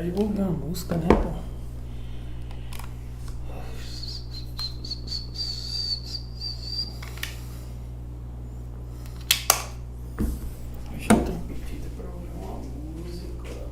Para divulgar a música, né, pô? Já tô pedindo pra ouvir uma música.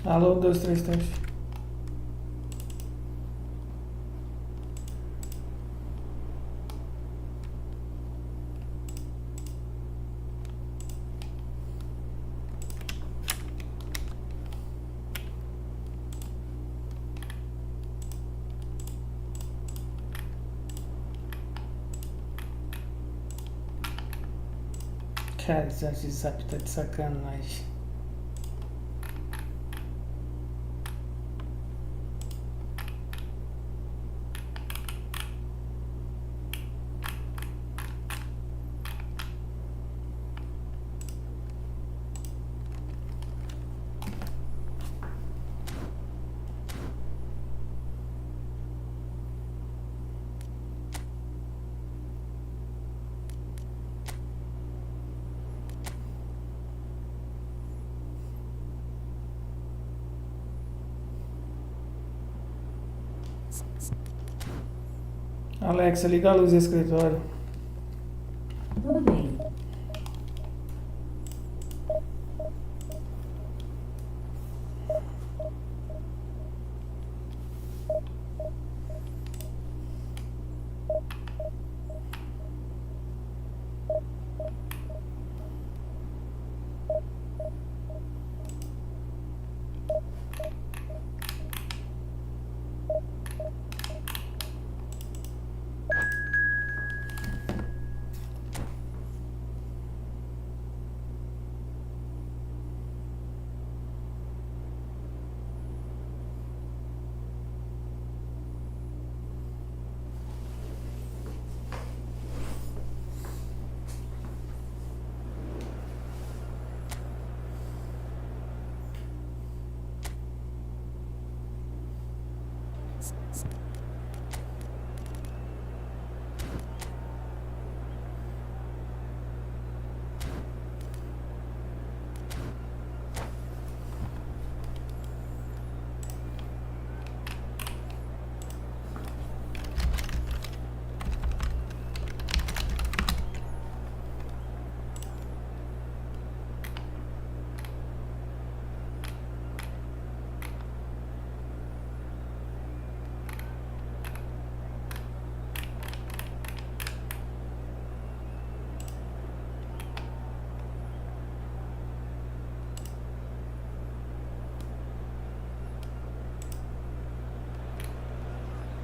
Alô, 2, 3 testes. Cara, esse WhatsApp tá de sacanagem. Alexa, liga a luz do escritório. Tudo bem.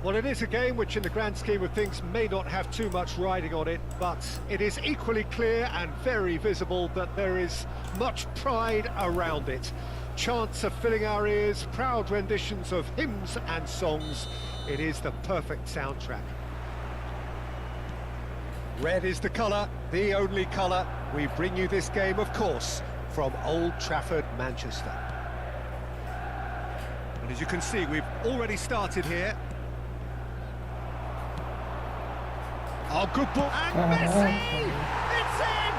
Well, it is a game which in the grand scheme of things may not have too much riding on it, but it is equally clear and very visible that there is much pride around it. Chants are filling our ears, proud renditions of hymns and songs. It is the perfect soundtrack. Red is the colour, the only colour. We bring you this game, of course, from Old Trafford, Manchester. And as you can see, we've already started here. Oh, good ball. And Messi! It's in!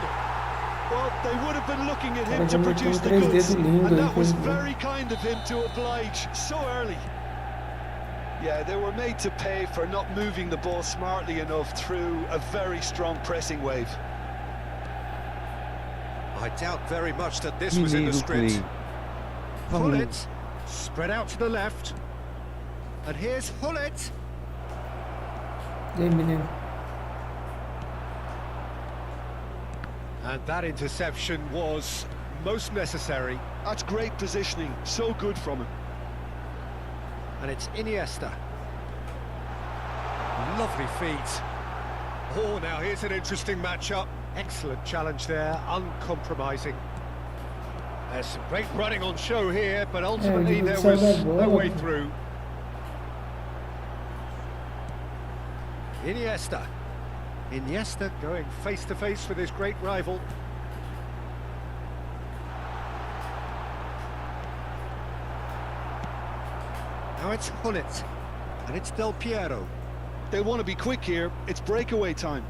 Well, they would have been looking at him to produce the goods, and that was very kind of him to oblige so early. Yeah, they were made to pay for not moving the ball smartly enough through a very strong pressing wave. I doubt very much that this was in the script. Hullet, spread out to the left. And here's Hullet. Menino. And that interception was most necessary. That's great positioning, so good from him. And it's Iniesta. Lovely feet. Oh, now here's an interesting matchup. Excellent challenge there, uncompromising. There's some great running on show here, but ultimately there was no way through. Iniesta. Iniesta going face to face with his great rival. Now it's Hullet, and it's Del Piero. They want to be quick here, it's breakaway time.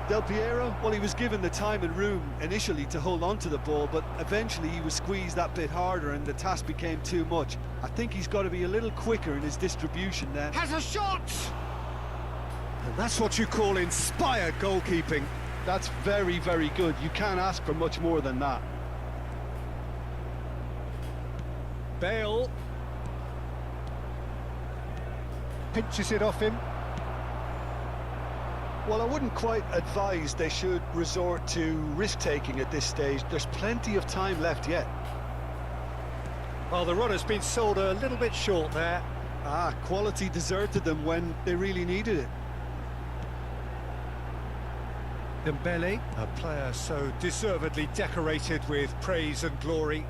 Del Piero, well, he was given the time and room initially to hold on to the ball, but eventually he was squeezed that bit harder and the task became too much. I think he's got to be a little quicker in his distribution then. Has a shot! And that's what you call inspired goalkeeping. That's very, very good. You can't ask for much more than that. Bale pinches it off him. Well, I wouldn't quite advise they should resort to risk-taking at this stage. There's plenty of time left yet. Well, the runner's been sold a little bit short there. Quality deserted them when they really needed it. Dembele, a player so deservedly decorated with praise and glory.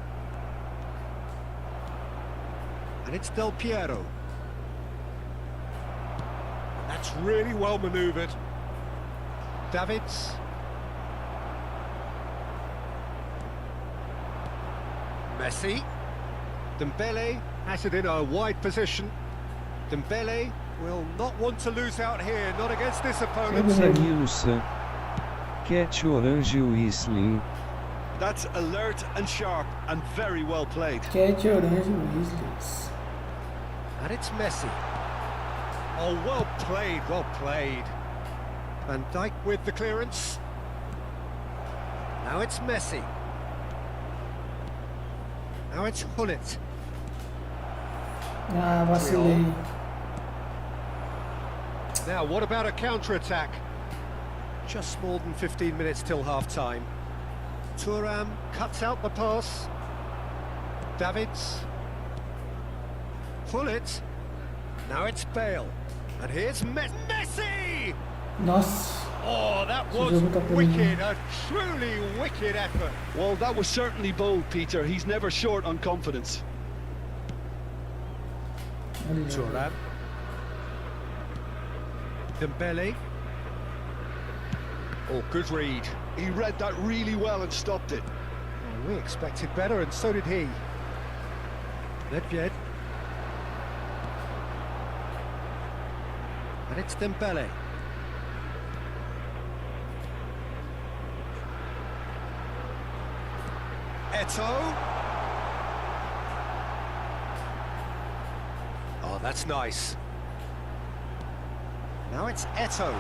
And it's Del Piero. That's really well manoeuvred. Davids. Messi. Dembele has it in a wide position. Dembele will not want to lose out here, not against this opponent. That's alert and sharp and very well played. Cat Orange Weasleys. And it's Messi. Oh, well played, well played. Van Dijk with the clearance. Now it's Messi. Now it's Hullet. Vacilei. Now, what about a counter-attack? Just more than 15 minutes till half-time. Thuram cuts out the pass. Davids. Hullet. Now it's Bale. And here's Messi! Nossa. Oh, that was wicked, a truly wicked effort. Well, that was certainly bold, Peter. He's never short on confidence. Thuram. Dembele. Oh, good read. He read that really well and stopped it. Oh, we expected better, and so did he. Nedved. And it's Dembele. Eto'o. Oh, that's nice. Now it's Eto'o.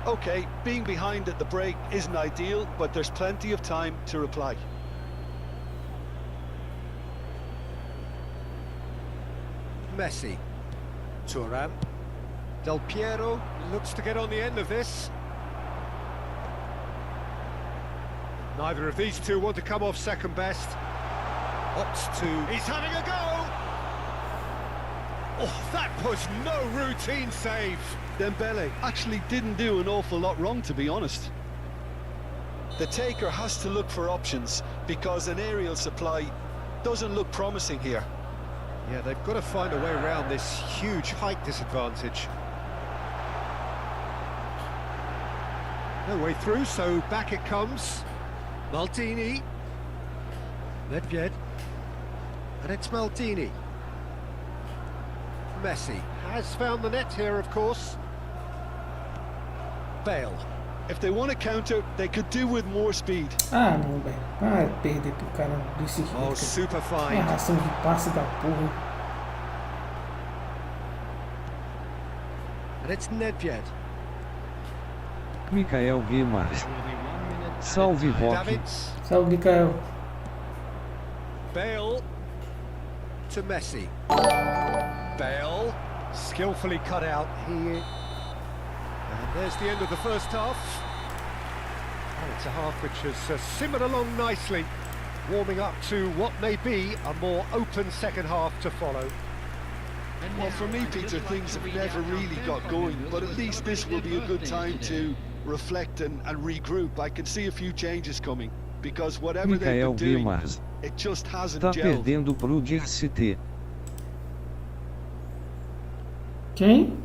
Okay, being behind at the break isn't ideal, but there's plenty of time to reply. Messi. Thuram. Del Piero looks to get on the end of this. Neither of these two want to come off second best. Opts to... He's having a go! Oh, that was no routine save. Dembele actually didn't do an awful lot wrong, to be honest. The taker has to look for options, because an aerial supply doesn't look promising here. Yeah, they've got to find a way around this huge height disadvantage. No way through, so back it comes. Maldini. Nedved. And it's Maldini. Messi has found the net here, of course. Bale. If they want to counter, they could do with more speed. Não, velho. Perder pro cara desse jeito. Oh, super fine. Narração de passe da porra. And it's Nedved. Michael Guimarães. Salve, Rock. Davids. Salve, Mikael. Bale to Messi. Bale skillfully cut out here. And there's the end of the first half. And it's a half which has simmered along nicely, warming up to what may be a more open second half to follow. Well, for me, Peter, things have never really got going, but at least this will be a good time to reflect and regroup. I can see a few changes coming, because whatever they've Mikael been doing, Guimarães. it just hasn't Tá gelled. perdendo pro DRCT. Quem?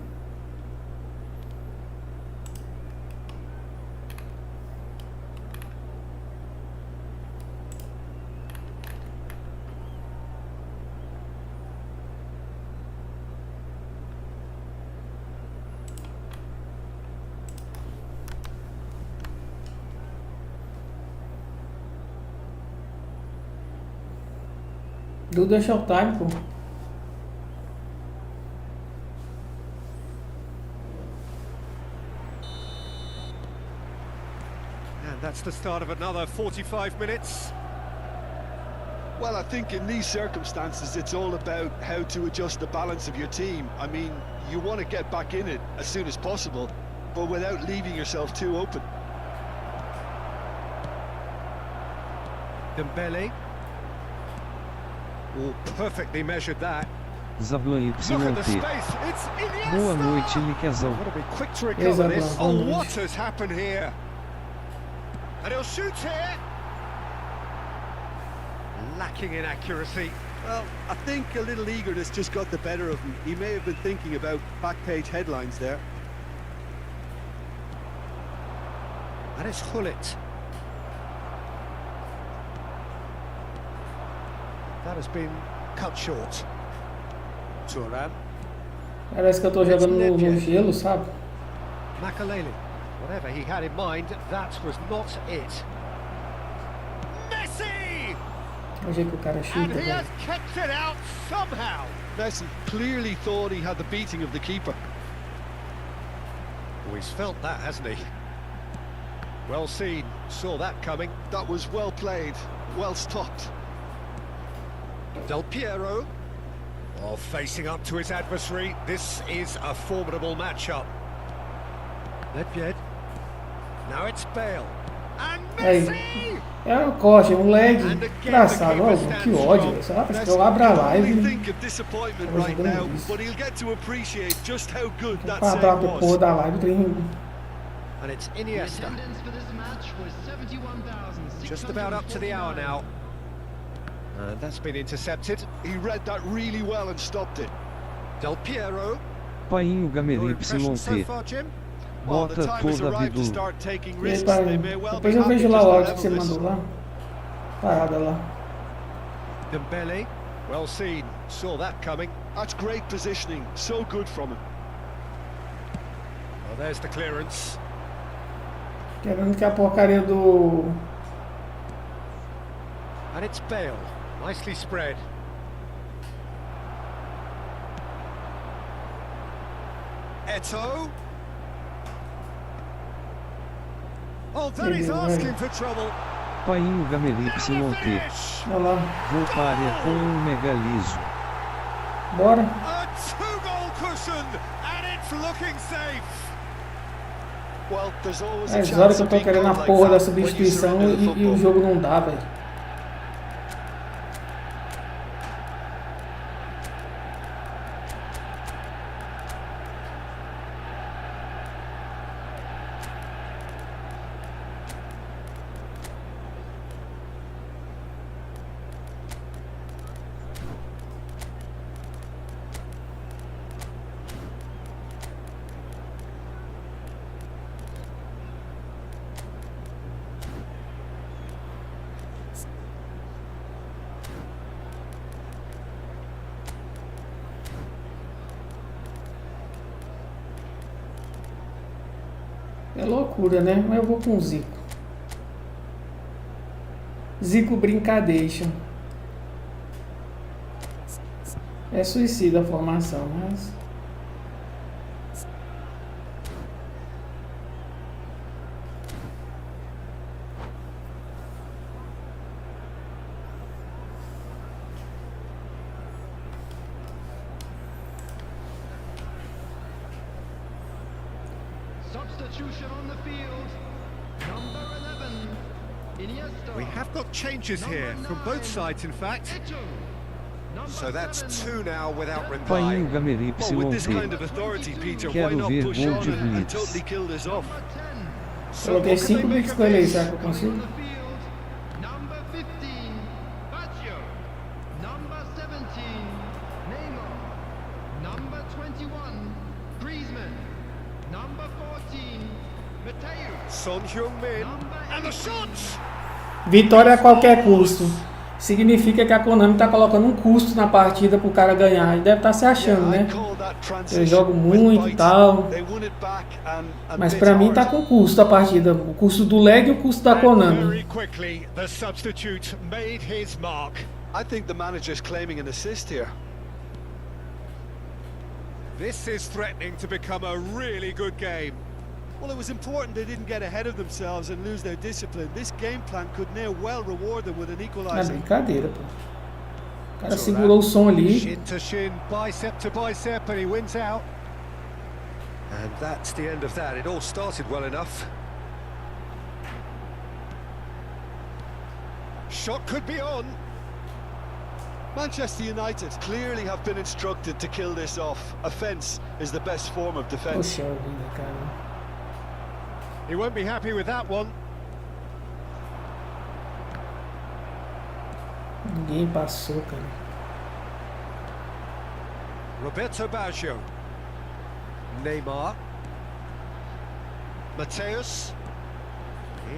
Duda Showtime, pô. And that's the start of another 45 minutes. Well, I think in these circumstances, it's all about how to adjust the balance of your team. I mean, you want to get back in it as soon as possible, but without leaving yourself too open. Dembele. Oh, perfectly measured that. Zablan Look at the YT. space. It's Iniesta. Boa noite, Miquezão. Got to be quick to recover Zablan, this. boa Oh, noite. what has happened here? And he'll shoot here. Lacking in accuracy. Well, I think a little eagerness just got the better of him. He may have been thinking about back page headlines there. And it's Hullet. That has been cut short. Turan. Parece que eu tô jogando no gelo, sabe? Makaleli. Whatever he had in mind, that was not it. Messi! É o jeito que o cara And chuta, he has velho. kept it out somehow. Messi clearly thought he had the beating of the keeper. Oh, he's felt that, hasn't he? Well seen. Saw that coming. That was well played, well stopped. Del Piero. Oh, facing up to his adversary. This is a formidable matchup. Nedved. Now it's Bale. And Aí. Messi! É o corte, um lag engraçado. Olha, que ódio, velho. Sei lá, parece que eu abro a Messi can live only e think of disappointment right now, but he'll get to appreciate just how good that pra save abrir a porra was. da live, tem... And it's Iniesta. Just about up to the hour now. And that's been intercepted. He read that really well and stopped it. Del Piero. Painho Your Gamer impression so YT. far, Jim? Well, the Bota time has toda a arrived to Bidu. start taking E aí, risks. pai, They may well be depois eu happy vejo just lá to o áudio que você level this. mandou lá. Parada lá. Dembele. Well seen. Saw that coming. That's great positioning. So good from him. Well, there's the clearance. Querendo que a porcaria do... And it's Bale. Nicely spread. Eto'o. Oh, that is asking for trouble. Painho Gamer Can YT. finish. Olha lá. Vou para a área com mega liso. Bora. A two-goal cushion, and it's looking safe. Well, there's always É a as horas chance que eu of tô being querendo a caught like porra da that when you substituição surrender the e o football. jogo não dá, velho. É loucura, né? Mas eu vou com o Zico. Zico Brincadation. É suicida a formação, mas... We have got changes here from both sides, in fact. So that's two now without reply. Painho Gamer Well, with this kind YT. of authority, Peter, why Quero not ver push gol on de and Blitz. totally kill this off? So Coloquei what can they 5 make bits of com ele aí, this? será que eu consigo? Number 15, Baggio. Number 17, Neymar. Number 21, Griezmann. Number 14, Mateo. Son Heung-min, and the shots! Vitória a qualquer custo. Significa que a Konami está colocando um custo na partida para o cara ganhar. E deve estar se achando, né? Eu jogo muito e tal. Mas para mim tá com custo a partida. O custo do lag e o custo da And Konami. very quickly, the substitute made his mark. I think the manager's claiming an assist here. This is threatening to become a really good game. Well, it was important they didn't get ahead of themselves and lose their discipline. This game plan could now well reward them with an É equalizer. brincadeira, pô. O cara segurou o som ali. Shin to shin, bicep to bicep, and he wins out. And that's the end of that. It all started well enough. Shot could be on. Manchester United clearly have been instructed to kill this off. Offence is the best form of defence. Poxa vida, cara. He won't be happy with that one. Ninguém passou, cara. Roberto Baggio. Neymar. Mateus.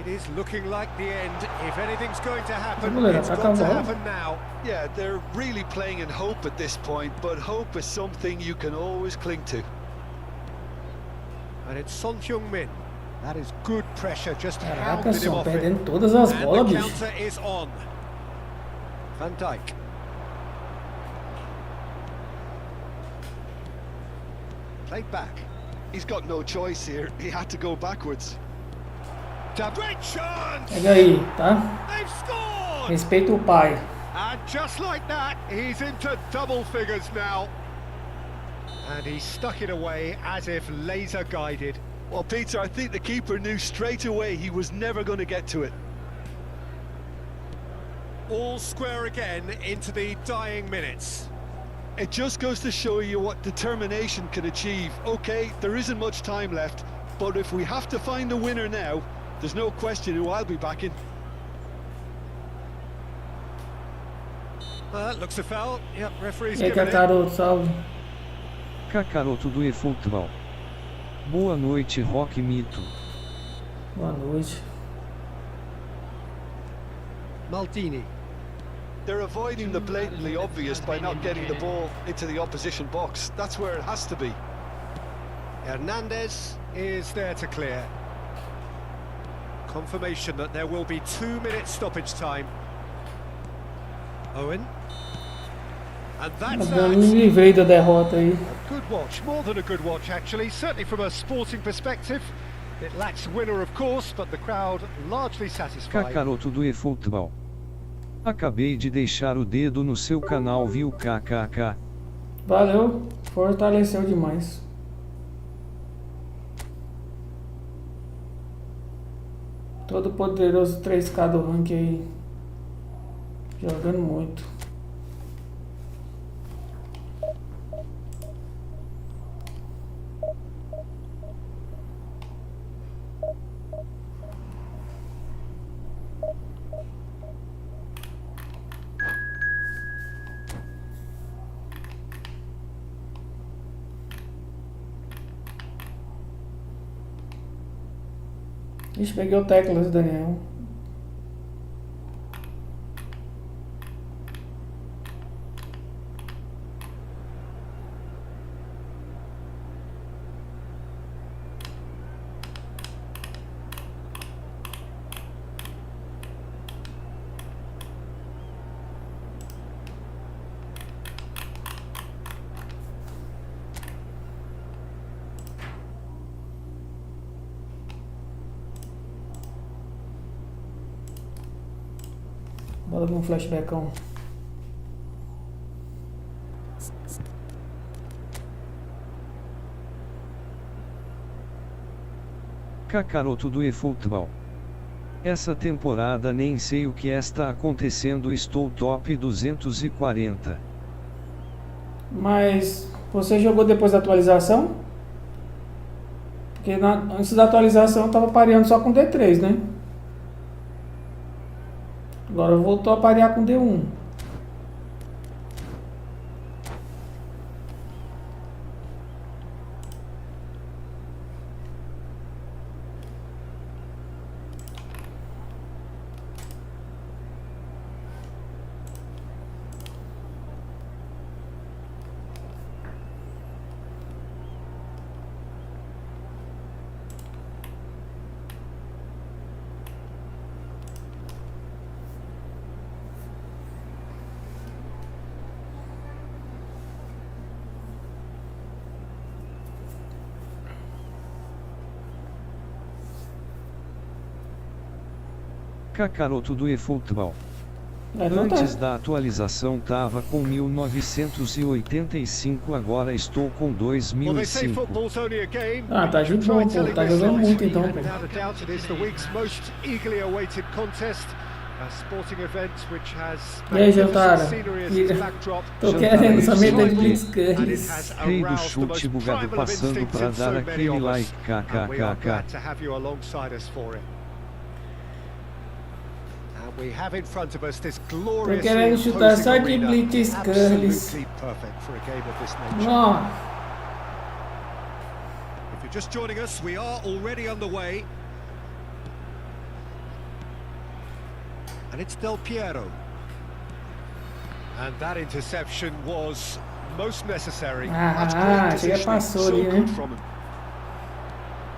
It is looking like the end. If anything's going to happen, Goleiro, it's ataca got a to bola. happen now. Yeah, they're really playing in hope at this point, but hope is something you can always cling to. And it's Son Heung-min. That is good pressure, just Caraca, hounded him só off it. perdendo todas as And bolas, the bicho. counter is on. Van Dijk. Played back. He's got no choice here. He had to go backwards. Great chance! Pega aí, tá? They've scored! Respeita o pai. And just like that, he's into double figures now. And he stuck it away as if laser guided. Well, Peter, I think the keeper knew straight away he was never going to get to it. All square again into the dying minutes. It just goes to show you what determination can achieve. Okay, there isn't much time left, but if we have to find the winner now, there's no question who I'll be backing. That looks a foul. Yep, referee's E aí, given it. Kakaroto, salve. Kakaroto do efootball. Boa noite, Rock Mito. Boa noite. Maldini. They're avoiding the blatantly obvious by not getting the ball into the opposition box. That's where it has to be. Hernandez is there to clear. Confirmation that there will be 2-minute stoppage time. Owen. And that's Eu me that. livrei da derrota aí. A good watch, more than a good watch actually, certainly from a sporting perspective. It lacks winner of course, but the crowd largely satisfied. Kakaroto do efootball. Acabei de deixar o dedo no seu canal, viu, kkk. Valeu, fortaleceu demais. Todo poderoso 3K do rank aí. Jogando muito. Ixi, peguei o teclas, Daniel. Bora ver um flashbackão. Kakaroto do efootball. Essa temporada nem sei o que está acontecendo, estou top 240. Mas você jogou depois da atualização? Porque antes da atualização eu tava pareando só com D3, né? Agora voltou a parear com D1. Kakaroto do efootball. Antes da atualização tava com 1985, agora estou com 2005. Ah, tá jogando, pô. Tá jogando muito então, pô. E aí, Jantara? Tô querendo somente de Blitzkrieg. Rei do chute bugado passando pra dar aquele like, kkkk. Tô querendo chutar só de Blitzkrieg. Ó. If you're just joining us, we are already underway. And it's Del Piero. And that interception was most necessary. Chega passou ali, né?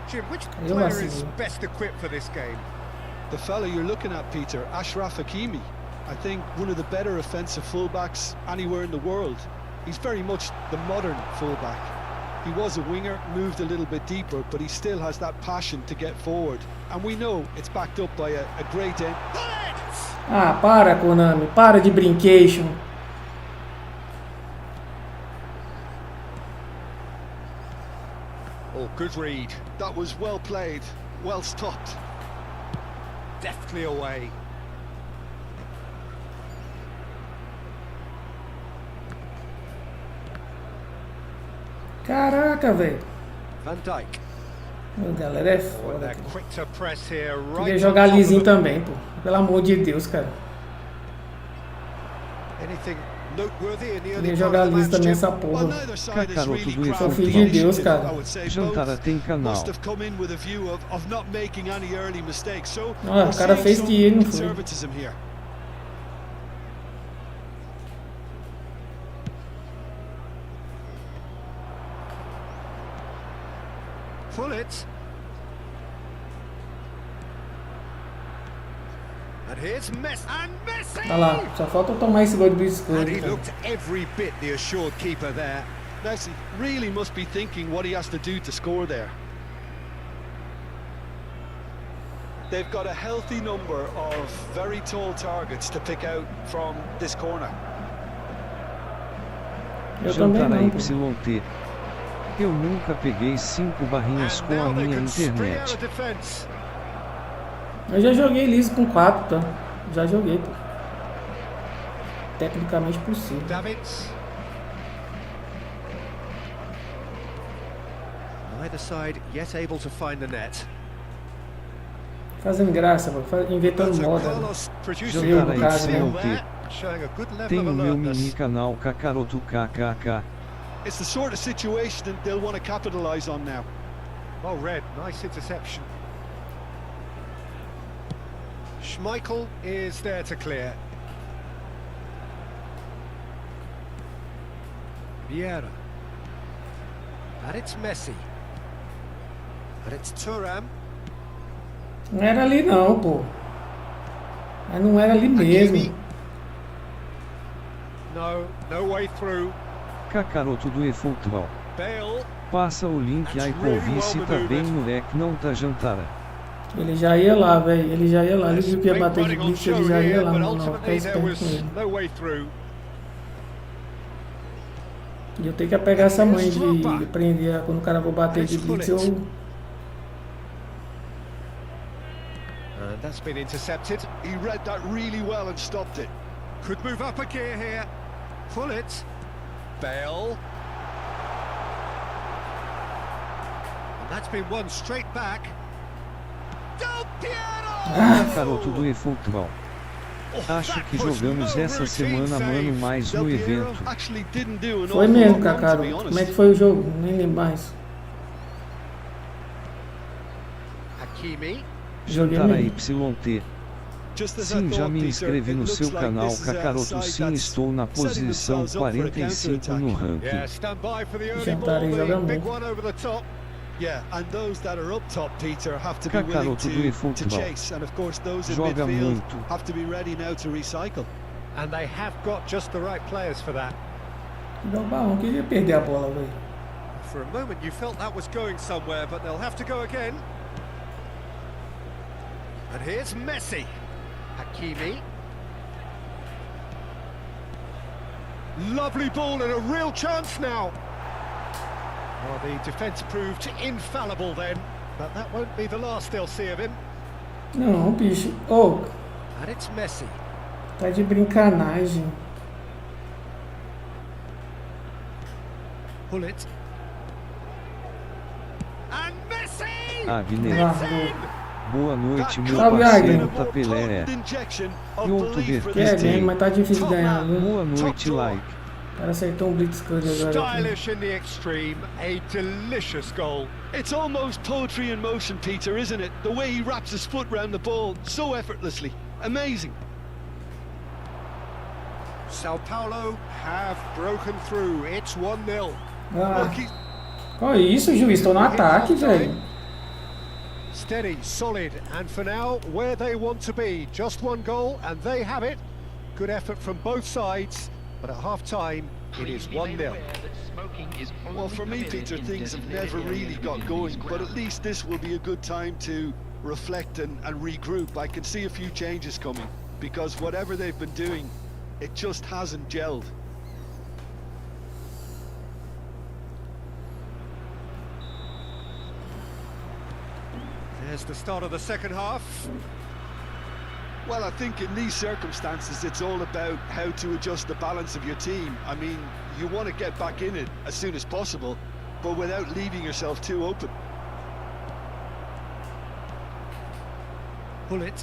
Jim, which player is best equipped for this game? The fella you're looking at, Peter, Ashraf Hakimi. I think one of the better offensive fullbacks anywhere in the world. He's very much the modern fullback. He was a winger, moved a little bit deeper, but he still has that passion to get forward. And we know it's backed up by a great end. Ah, para, Konami. Para de brincation. Oh, good read. That was well played, well stopped. Deftly away. Caraca, velho. Van Dijk. Galera é foda. Quick to press here, right. Queria jogar lisinho também, pô. Pelo amor de Deus, cara. Anything noteworthy in the early Queria jogar part of the liso match, também Jim? essa porra. Kakaroto do Sou filho de Deus, cara. Jantara tem canal. Ah, o cara fez que ele não foi. Pull it. And here's Messi. And Messi! Olha lá, só falta eu tomar esse gol de And he biscoito. looked every bit the assured keeper there. Messi really must be thinking what he has to do to score there. They've got a healthy number of very tall targets to pick out from this corner. Eu também Jantara não, pô. YT. Eu nunca peguei 5 barrinhas com a minha internet. Eu já joguei liso com 4, tá? Já joguei, pô. Tecnicamente possível. Davids. Neither side yet able to find the net. Fazendo graça, pô. Inventando moda. Joguei no caso, né? Tem o meu mini canal Kakaroto KKK. It's the sort of situation that they'll want to capitalize on now. Well read, nice interception. Schmeichel is there to clear. Vieira. And it's Messi. And it's Thuram. Não era ali não, pô. Mas não era ali mesmo. No way through. Kakaroto do efootball. Bale. Passa o link aí pro vice tá bem moleque, não tá Jantara. Ele já ia lá, velho. Ele já ia lá. Ele viu que ia bater de blitz, ele já ia lá. Não, fica esperto com ele. No way through. E eu tenho que pegar essa mãe de prender quando o cara for bater de blitz, eu That's been intercepted. He read that really well and stopped it. Could move up a gear here. Pull it. Bale. And that's been won straight back. Del Piero! Garoto do efootball. Acho que jogamos essa semana mano mais no evento. Actually didn't do an Foi awful mesmo, lot wrong, to Cacaro. be Como é honest. que foi o jogo? Nem lembro mais. Hakimi. Joguei Para mesmo. YT. Just as I Sim, já thought, me Peter, inscrevi it no looks seu like canal this is a Kakaroto. side Sim, that's estou na setting posição themselves up for a 45 counter-attack. no Yeah, ranking. stand by for the early Jantarem ball. joga The big muito. one over the top. Yeah, and those that are up top, Peter, have to be willing Kakaroto do to efootball. chase, and of course those in Joga midfield muito. have to be ready now to recycle. And they have got just the right players for that. Não queria perder a bola, velho. For a moment you felt that was going somewhere, but they'll have to go again. And here's Messi. Hakimi. Lovely ball and a real chance now. Well, the defence proved infallible then, but that won't be the last they'll see of him. Não, bicho. Oh, And it's Messi. tá de brincanagem. Pull it. And Messi! Agner. Largou. Boa noite, meu Salve, parceiro Agner. Tapelé. Injection of E outro belief for Que é this game, team. mas tá difícil de ganhar, viu? Boa noite, like. O cara acertou um blitzkrieg agora aqui. Stylish in the extreme, a delicious goal. It's almost poetry in motion, Peter, isn't it? The way he wraps his foot round the ball so effortlessly. Amazing. Sao Paulo have broken through. It's 1-0. Ah, Look, he's olha isso, juiz. Tô no ataque, velho. Steady, solid, and for now, where they want to be. Just one goal, and they have it. Good effort from both sides, but at half-time, it is 1-0. Well, for me, Peter, things have never really got going, but at least this will be a good time to reflect and regroup. I can see a few changes coming, because whatever they've been doing, it just hasn't gelled. There's the start of the second half. Well, I think in these circumstances, it's all about how to adjust the balance of your team. I mean, you want to get back in it as soon as possible, but without leaving yourself too open. Pull it.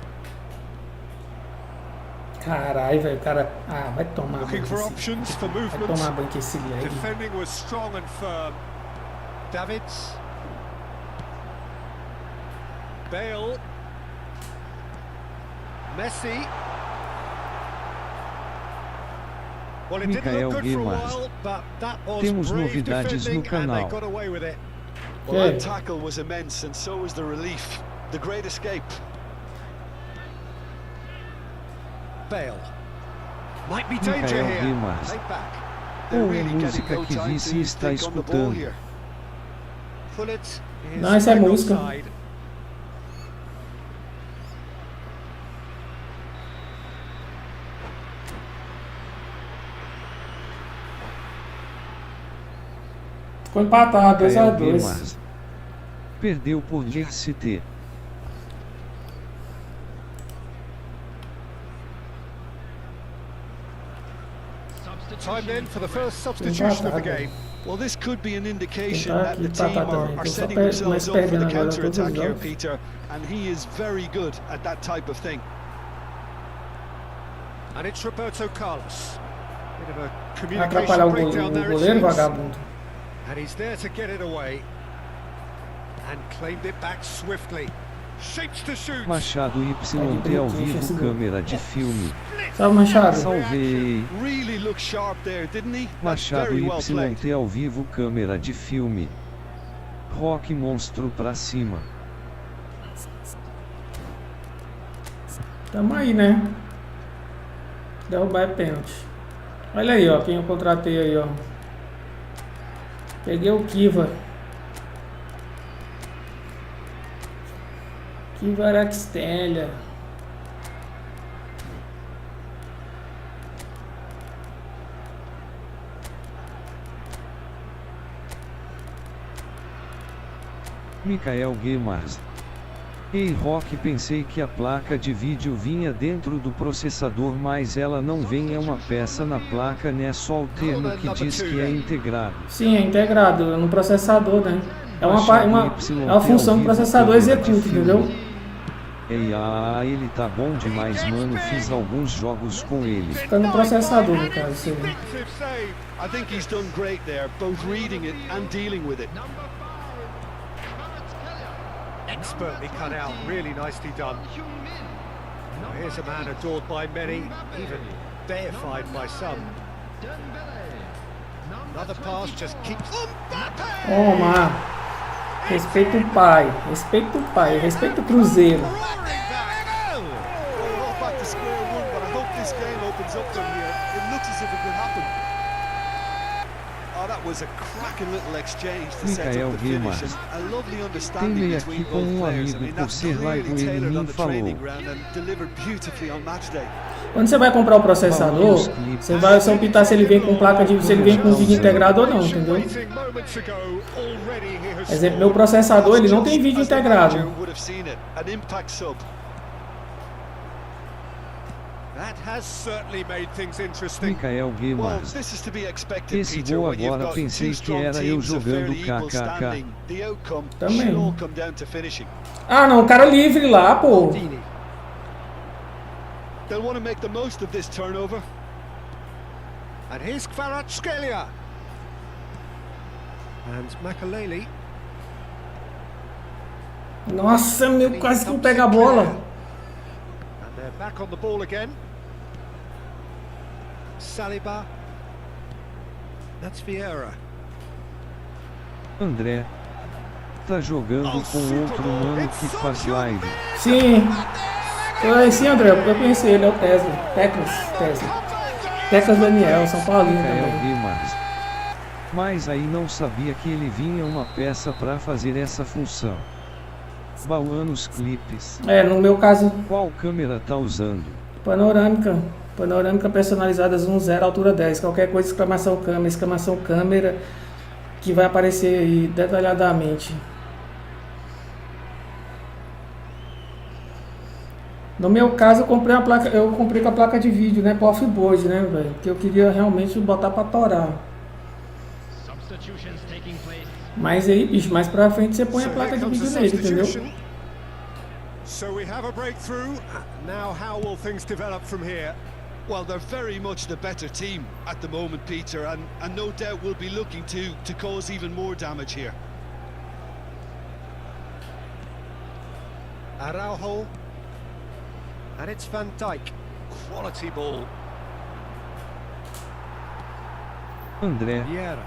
Caralho, velho. O cara. Ah, vai tomar Looking banho for esse- options for Vai movement. tomar banho com esse leg. Defending was strong and firm. Davids. Bale. Messi. Well, it didn't Mikael look good for a Guimarães. while, but that was Temos brave novidades no defending and they canal. got away with it. Well, Okay. that tackle was immense, and so was the relief. The great escape. Bale. Might be danger Mikael here. Guimarães. Take back. They're Qual really getting música no que time Vici to está think on the ball escutando? here. Pull it. Is Não, essa é right música. offside. Ficou empatado, Mikael 2x2. Guimarães. Perdeu por GCT. Time then for the first substitution of the game. Well, this could be an indication Tentar that the aqui team empatar também. are Tô só setting mas themselves up for perdendo the agora todos os counter-attack here, jogos. Peter, and he is very good at that type of thing. And it's Roberto Carlos. Bit of a Vai communication atrapalhar o breakdown there, it goleiro, seems. vagabundo. And he's there to get it away. And claimed it back swiftly. Shapes to shoot. Machado YT ao vivo, câmera de filme. Salve, Machado. Salvei. Really looked sharp there, didn't he? That's Machado very well played. YT ao vivo, câmera de filme. Rock monstro pra cima. Tamo aí, né? Derrubar é pênalti. Olha aí, ó. Quem eu contratei aí, ó. Peguei o Kiva. Kiva Araxtelia. Mikael Guimarães. Ei Rock, pensei que a placa de vídeo vinha dentro do processador, mas ela não vem, é uma peça na placa, né? Só o termo que diz que é integrado. Sim, é integrado no processador, né? É uma função que o processador executa, entendeu? Ele tá bom demais, mano. Fiz alguns jogos com ele. Fica no processador, no caso, sim. Defensive save. I think he's done great there, both reading it and dealing with it. Expertly cut out, really nicely done. Now here's a man adored by many, even deified by some. Another pass just keeps... Toma! Respeita o pai, respeita o Cruzeiro. Well, we're not back to square one, but I hope this game opens up from here. It looks as if it could happen. Oh, that was a cracking little exchange to set up the finish, and a lovely understanding between both players. I mean, that's really tailored on the training ground and delivered beautifully on match day. Quando você vai comprar o processador, você vai só optar se ele vem com placa de, se ele vem com vídeo integrado ou não, entendeu? Exemplo, meu processador ele não tem vídeo integrado. Michael Guimarães. Esse gol agora pensei que era eu jogando kkk. Também. Ah não, o cara livre lá, pô. They'll want to make the most of this turnover. And here's Kvaratskhelia. And Makaleli. Nossa, meu, quase que não pega a bola. And they're back on the ball again. Saliba. That's Vieira. André. Tá jogando com outro mano que faz live. Sim. Sim, André, eu conheci ele, é o Teclas Daniel, São Paulino também. Mas aí não sabia que ele vinha uma peça pra fazer essa função. Bauanos clipes. É, no meu caso... Qual câmera tá usando? Panorâmica. Panorâmica personalizada zoom 0, altura 10. Qualquer coisa, exclamação câmera, que vai aparecer aí detalhadamente. No meu caso, eu comprei com a placa de vídeo, né, pro offboard, né, velho, que eu queria realmente botar pra torar. Mas aí, bicho, mais pra frente você põe a placa de vídeo nele, entendeu? So we have a breakthrough. Now how will things develop from here? Well, they're very much the better team at the moment, Peter, and no doubt will be looking to cause even more damage here. Araujo. And it's Van Dijk. Quality ball. André. Vieira.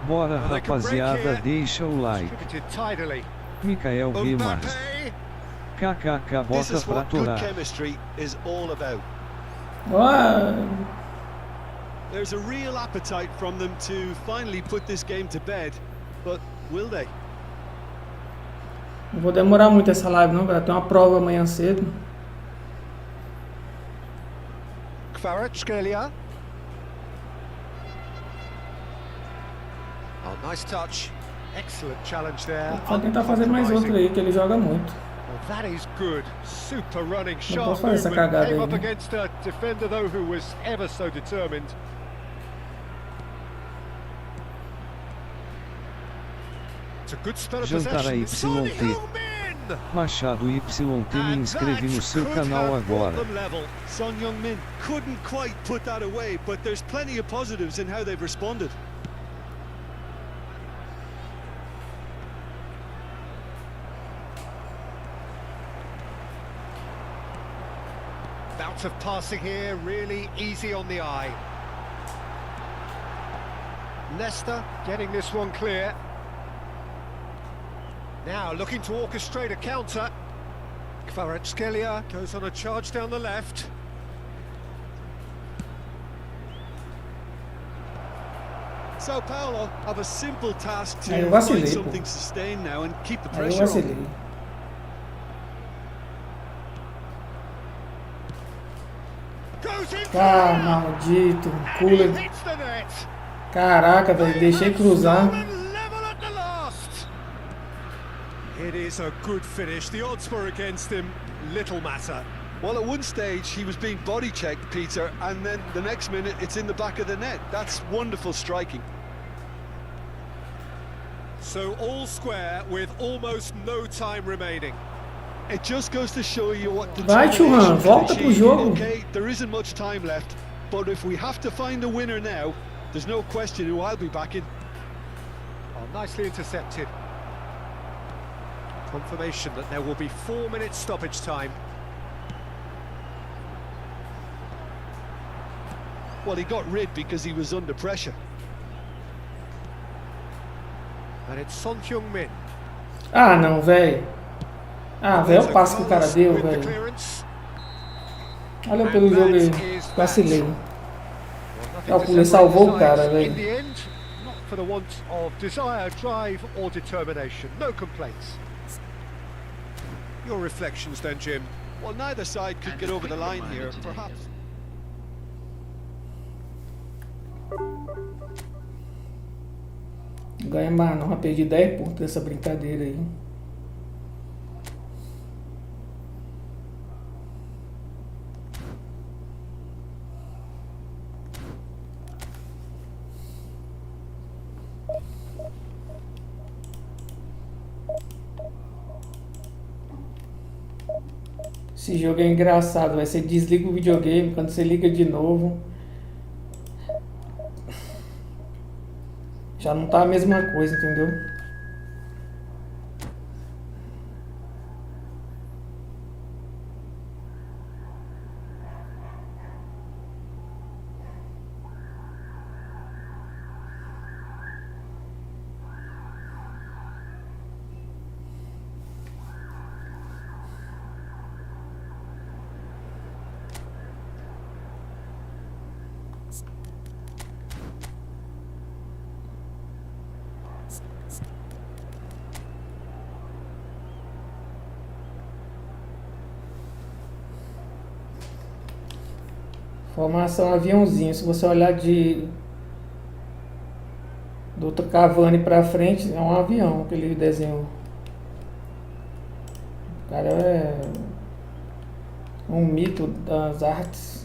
Bora rapaziada, deixa o like. Distributed tidily. Michael Guimarães. KKK, This bota is pra what good aturar. chemistry is all about. There's a real appetite from them to finally put this game to bed, but will they? Não vou demorar muito essa live não, cara. Tem uma prova amanhã cedo. Kvaratskhelia. Oh, nice touch. Excellent challenge there. Só tentar fazer mais outro aí, que ele joga muito. Well, that is good. Super running, posso sharp fazer essa movement. cagada Came aí, up né? against a defender though who was ever so determined. It's a good spell of Jantar possession. YT. Son Heung-min! Machado YT, me inscreve no seu canal agora. Son Heung-min couldn't quite put that away, but there's plenty of positives in how they've responded. Bout of passing here, really easy on the eye. Leicester getting this one clear. Now looking to orchestrate a counter. Kvaratskhelia goes on a charge down the left. Sao Paulo have a simple task to eu find vacilei, something pô. sustained now and keep the Aí eu pressure on. vacilei. Goes in. Ah, maldito. Cooler. Hits the net. Caraca, velho. Deixei cruzar. Level at the last. Here It is a good finish. The odds were against him. Little matter. Well, at one stage he was being body checked, Peter, and then the next minute it's in the back of the net. That's wonderful striking. So all square with almost no time remaining. It just goes to show you what Vai, Churran, volta pro jogo. Okay, there isn't much time left, but if we have to find a winner now, there's no question who I'll be backing. Oh, nicely intercepted. Confirmation that there will be 4 minutes stoppage time. Well, he got rid because he was under pressure. And it's Son Heung-min. Ah, não, velho. Ah, velho, é o passe que o cara deu, velho. Olha pelo jogo aí. Vacilei. O Pulê salvou o cara, velho. Not for the want of desire, drive or determination. No complaints. Your reflections then, Jim. Well, neither side could get over the line here, perhaps. Ganha mais não, perdi 10 pontos dessa brincadeira aí. Esse jogo é engraçado, você desliga o videogame, quando você liga de novo já não tá a mesma coisa, entendeu? Formação aviãozinho. Se você olhar do outro Cavani pra frente, é um avião, aquele desenho. O cara é um mito das artes.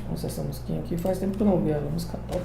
Nossa, essa musiquinha aqui faz tempo que eu não ouvi ela, música top.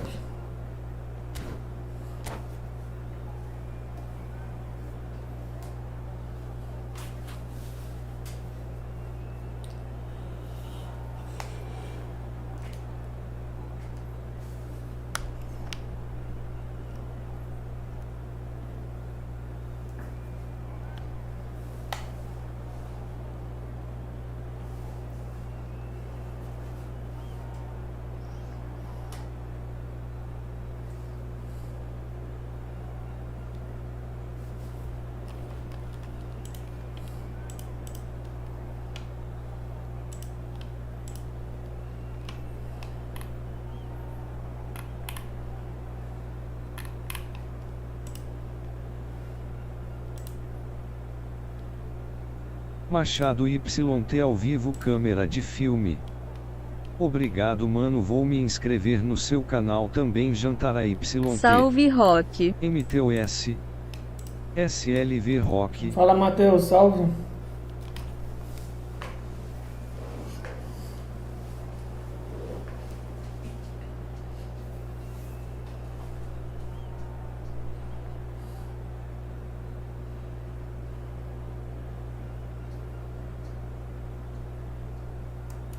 Machado YT ao vivo, câmera de filme. Obrigado, mano, vou me inscrever no seu canal também. Jantara YT. Salve, Rock. MTOS. SLV Rock. Fala, Matheus, salve.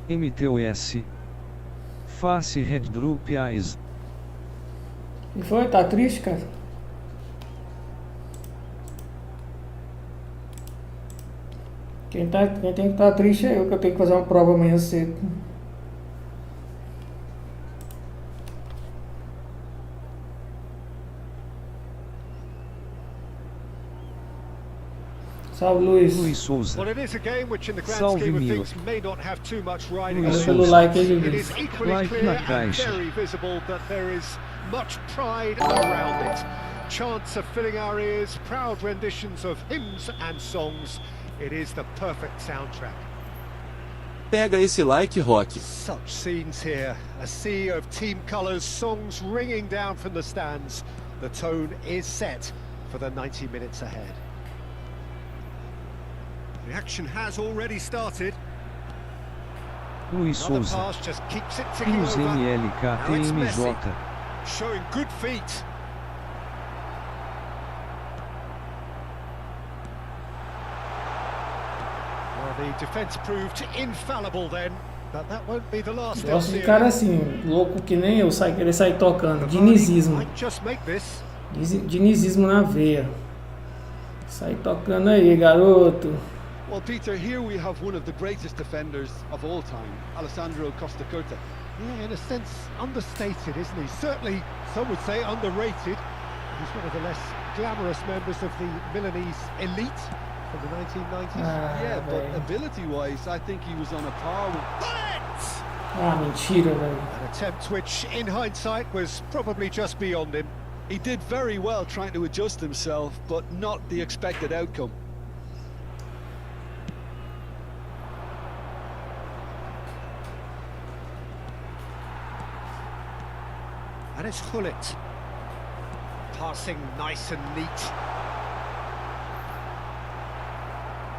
MTOS. Face Red Droop Eyes. E foi? Tá triste, cara? Quem tem que estar triste é eu, que eu tenho que fazer uma prova amanhã cedo. Salve, Luiz. Luiz Souza. Well, it is a game which in the grand Salve, scheme of Milo. things may not have too much riding on Luiz it. Pelo like aí, It Luiz. is equally Like clear na and caixa. very visible that there is much pride around it. chants are filling our ears, proud renditions of hymns and songs. It is the perfect soundtrack. Pega esse like, Rock. Such scenes here, a sea of team colours, songs ringing down from the stands. The tone is set for the 90 minutes ahead. The action has already started. Luiz Another Souza. pass just keeps it ticking Rios over. Now it's Messi, MLKTMJ. showing good feet. Well, the defence proved infallible then, but that won't be the last. Gosto de cara assim, louco que nem eu, querer sair tocando. Dinizismo. Might just make this. Dinizismo na veia. Sai tocando aí, garoto. Well, Peter, here we have one of the greatest defenders of all time, Alessandro Costa Curta. Yeah, in a sense, understated, isn't he? Certainly, some would say underrated. He's one of the less glamorous members of the Milanese elite from the 1990s. Yeah, but velho. ability-wise, I think he was on a par with... Mentira, velho. An attempt which, in hindsight, was probably just beyond him. He did very well trying to adjust himself, but not the expected outcome. And it's Hullet. Passing nice and neat.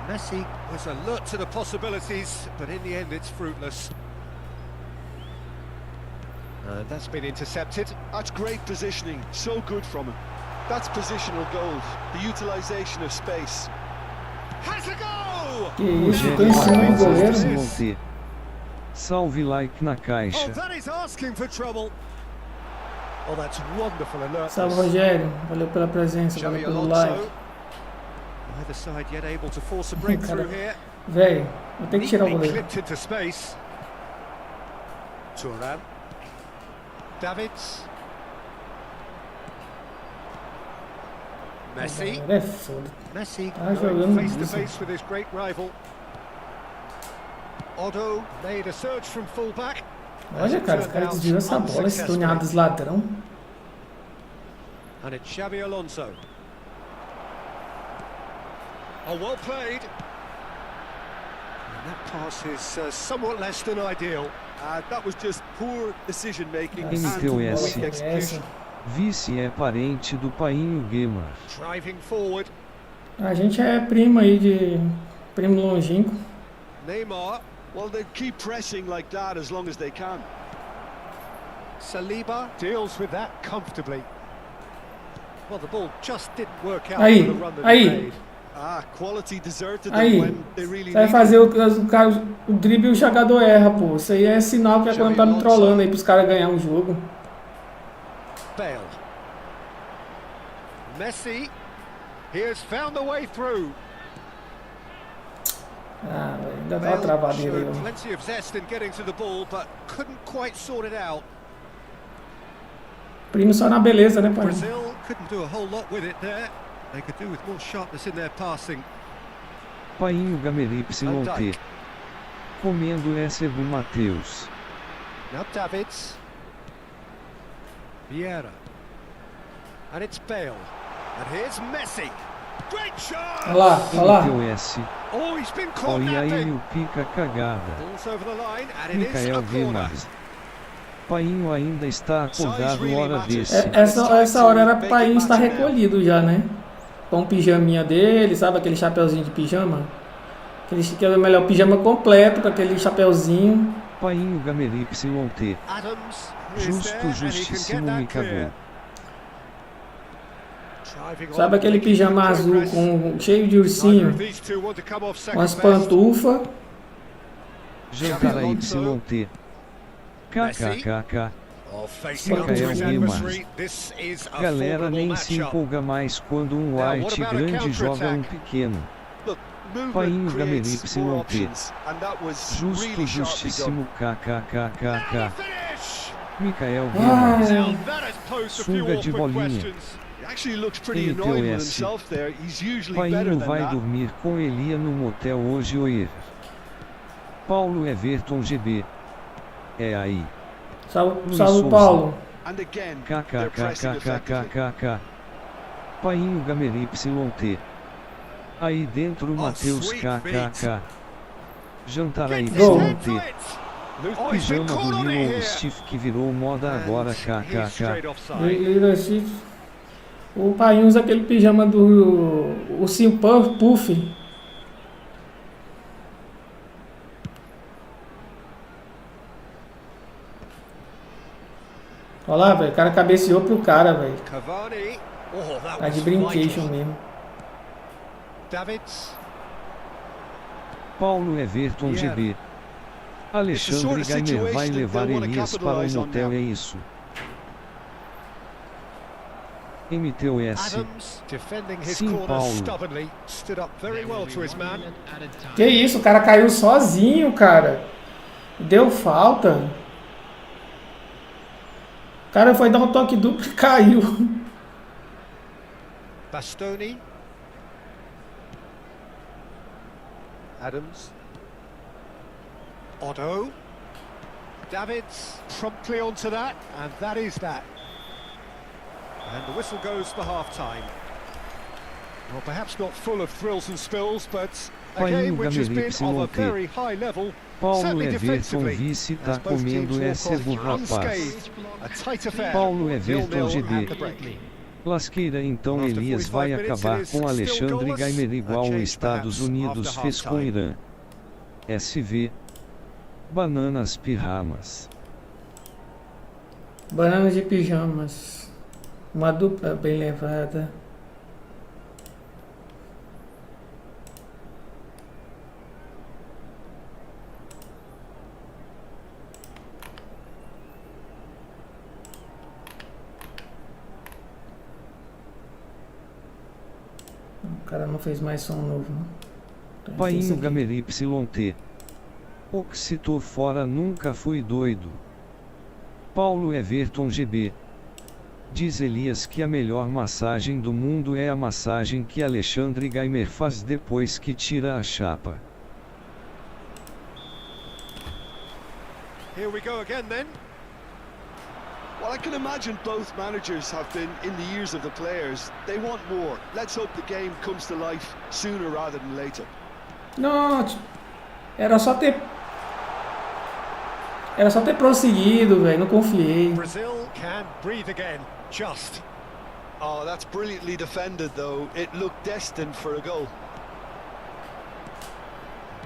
Messi was alert to the possibilities, but in the end it's fruitless. And that's been intercepted. That's great positioning, so good from him. That's positional gold, the utilisation of space. Has a go! Que isso, tô em cima do goleiro. Monte. Salve like na Oh, caixa. that is asking for trouble. Oh, that's wonderful alertness. Salve, Rogério. Valeu pela presença, valeu Xavi pelo Alonso. like. Either side yet able to force a breakthrough here. Velho, vou ter que tirar o Neatly goleiro. clipped into space. Turan. Davids. Messi. É foda. Messi Ah, going jogando face to isso. face with his great rival. Otto made a surge from fullback. Olha, cara, os caras desviam essa bola, esse tunhados ladrão. And it's Xavi Alonso. Oh, well played. And that pass is somewhat less than ideal. That was just poor decision-making Nossa, and que bola weak foi execution. essa? Vice é parente do Painho Gamer. Driving forward. A gente é primo aí de... Primo longínquo. Neymar. Well, they keep pressing like that as long as they can. Saliba deals with that comfortably. Well, the ball just didn't work out Aí, for the run that aí. he made. Quality deserted them Aí, when they really você vai needed fazer o drible e o jogador erra, pô. Isso aí é sinal que a Konami tá me trollando aí pros caras ganhar um jogo. Bale. Messi. He has found the way through. Ah, velho, ainda dá uma Bale travadeira aí, showed ó. plenty of zest in getting to the ball, but couldn't quite sort it out. Primo só na beleza, né, pai? Brazil couldn't do a whole lot with it there. They could do with more sharpness in their passing. Painho Gamer YT. Comendo essa do Matheus. Now Davids. Vieira. And it's Bale. And here's Messi. Great shot! Olha lá, olha lá. MTOS. Oh, he's been caught Olha aí napping. o pica cagada. Ball's over the line, and it is Micael a corner. Guimarães. Painho ainda está acordado hora desse. Essa hora era pra ir estar recolhido já, né? Com o pijaminha dele, sabe? Aquele chapeuzinho de pijama. Que é o melhor pijama completo, com aquele chapeuzinho. Painho Gamer YT. Adams is Justo, there, and he can justíssimo get me that clear. cagou. Driving on, Sabe aquele making pijama good azul progress. com cheio de Neither ursinho, of these two want to come off com as second best. pantufas. Jantar YT. KKKK. Oh, facing up to Micael his Guimarães. adversary, this is a Galera formidable nem se matchup. empolga mais quando um Now, what white about a grande joga um counter-attack? pequeno. Look, Painho movement Gamer creates more YT. options, and that was Justo, really sharply done. justíssimo KKKKK. Finish! Micael Guimarães. Now that has posed a few Sunga de awkward bolinha. questions. He actually looks pretty annoyed with NTOS. himself there. He's usually better Painho than vai that. dormir com Elia no motel hoje oir. Paulo Everton GB. É aí. Salve, Luiz salve Souza. Paulo. And again, they're pressing effectively. KKKKKKK. Painho Gamer YT. Aí dentro Matheus KKK. Jantar aí Gol. YT. Pijama do Lilo Steve que virou moda agora KKK. O pai usa aquele pijama do ursinho Puff. Olha lá, velho. O cara cabeceou pro cara, velho. Cavani. Oh, that Tá de was brincation vital. mesmo. Davids. Paulo Everton GB. Alexandre Gamer vai levar Elias para o motel, é isso. MTOS. Adams defending his Sim, corner Paulo. stubbornly. Stood up very well to his man. Que isso, o cara caiu sozinho, cara. Deu falta. O cara foi dar um toque duplo e caiu. Bastoni. Adams. Otto. Davids promptly onto that, and that is that. And the whistle goes for half-time. Well, perhaps not full of thrills and spills, but a game which has been of a very high level. Paulo Certainly Everton defensively, vice tá as both comendo teams esse walk off rapaz. unscathed. A tight affair. Paulo Everton 0-0 GB. at the break. Lasqueira então After Elias 45 vai minutes, acabar it is com still Alexandre goalless. Gamer A igual change os Estados perhaps Unidos after fez com half-time. Irã. SV. Bananas pirramas. Bananas de pijamas. Uma dupla bem levada. O cara não fez mais som novo, não. Então, esse Painho aqui. Gamer YT. Oxitor fora nunca fui doido. Paulo Everton GB. Diz Elias que a melhor massagem do mundo é a massagem que Alexandre Gamer faz depois que tira a chapa. Here we go again then. Well, I can imagine both managers have been in the ears of the players. They want more. Let's hope the game comes to life sooner rather than later. Não, era só ter prosseguido, velho. Não confiei. Brazil can breathe again. Just. Oh, that's brilliantly defended, though. It looked destined for a goal.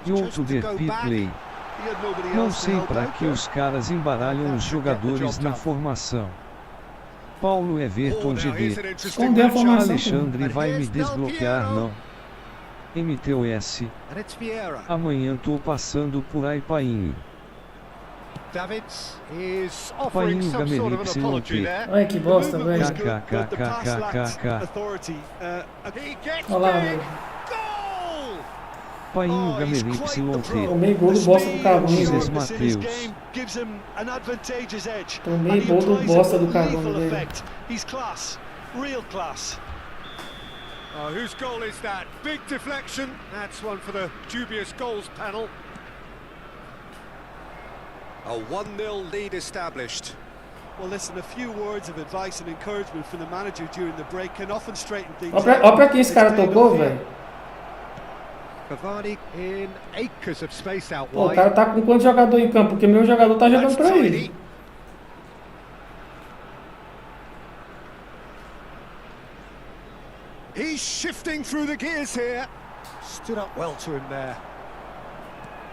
YouTuber PICPAY. He had nobody Não else to sei help pra out que there. os caras embaralham os jogadores na formação. Paulo Everton Oh, now here's GB. an interesting Esconder a matchup. formação. Alexandre vai me Here's Del desbloquear Piero. não. MTOS. And it's Vieira. Amanhã tô passando por aí Painho. Davids is offering Painho some sort of an Gamer apology YT. there. Olha que bosta, The movement was velho. good, but the pass lacked KKKKK. authority. He gets Olha lá, big. velho. Goal! Painho Oh, he's Gamer quite the YT. pro. Tomei gol do The bosta do speed Cavani, and velho. sharpness in his Mateus. game gives him an advantageous edge. Tomei And he gol do applies bosta it do with Cavani, lethal velho. effect. He's class, real class. Whose goal is that? Big deflection. That's one for the dubious goals panel. A 1-0 lead established. Well, listen, a few words of advice and encouragement from the manager during the break can often straighten things Olha pra quem esse cara tocou, velho. Cavani in acres of space out Pô, o wide. cara tá com quantos jogadores em campo? Porque meu jogador tá jogando pra That's ele. tidy. He's shifting through the gears here. Stood up well to him there.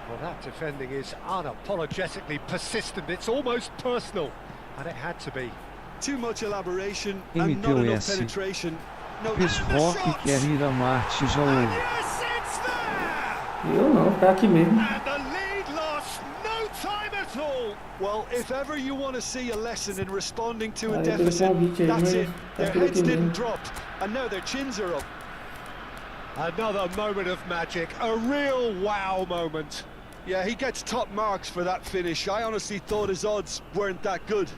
Well, that defending is unapologetically persistent. It's almost personal, and it had to be. Too much elaboration and not enough MTOS. penetration. No, Pesrock quer ir a Marte já ouve. Yes, it's there! Eu não, tá aqui mesmo. And the lead lost no time at all. well, if ever you want to see a lesson in responding to a Aí eu deficit, convite aí, that's mas it. tá Their tudo heads aqui didn't mesmo. drop, and now their chins are up. Another moment of magic, a real wow moment. Yeah, he gets top marks for that finish. I honestly thought his odds weren't that good.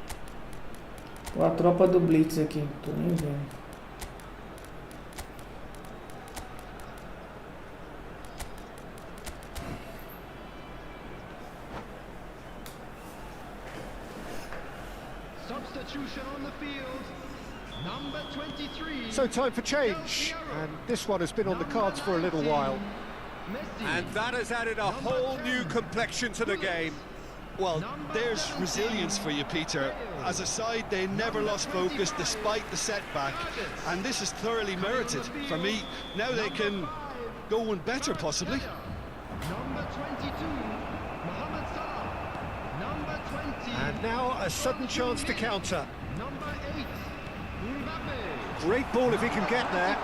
Ó, a tropa do Blitz aqui, tô nem vendo. Substitution on the field. Number 23. So time for change, and this one has been on the cards for a little while. Messi. And that has added a whole new complexion to the game. Well, there's resilience for you, Peter. As a side, they never lost focus despite the setback, and this is thoroughly merited. For me, now they can go one better, possibly. Number 22. Mohamed Salah. Number 20. And now a sudden chance to counter. Number 8. Mbappe. Great ball if he can get there.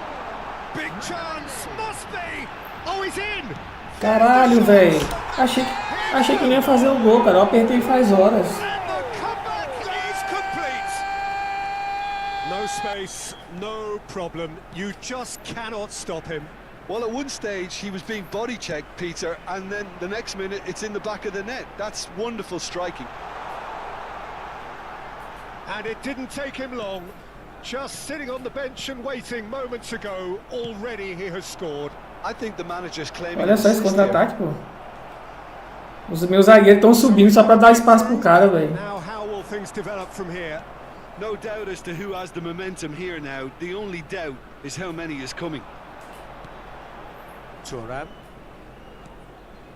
Big chance, must be! Oh, he's in! Caralho, velho. Achei que não ia fazer o gol, cara. Eu apertei faz horas. And the comeback is complete! No space, no problem. You just cannot stop him. Well, at one stage, he was being body-checked, Peter, and then the next minute, it's in the back of the net. That's wonderful striking. And it didn't take him long. Just sitting on the bench and waiting moments ago, already he has scored. I think the manager's claiming... Olha só esse contra-ataque, pô. Os meus zagueiros estão subindo só pra dar espaço pro cara, velho. Now how will things develop from here? No doubt as to who has the momentum here now. The only doubt is how many is coming. Thuram.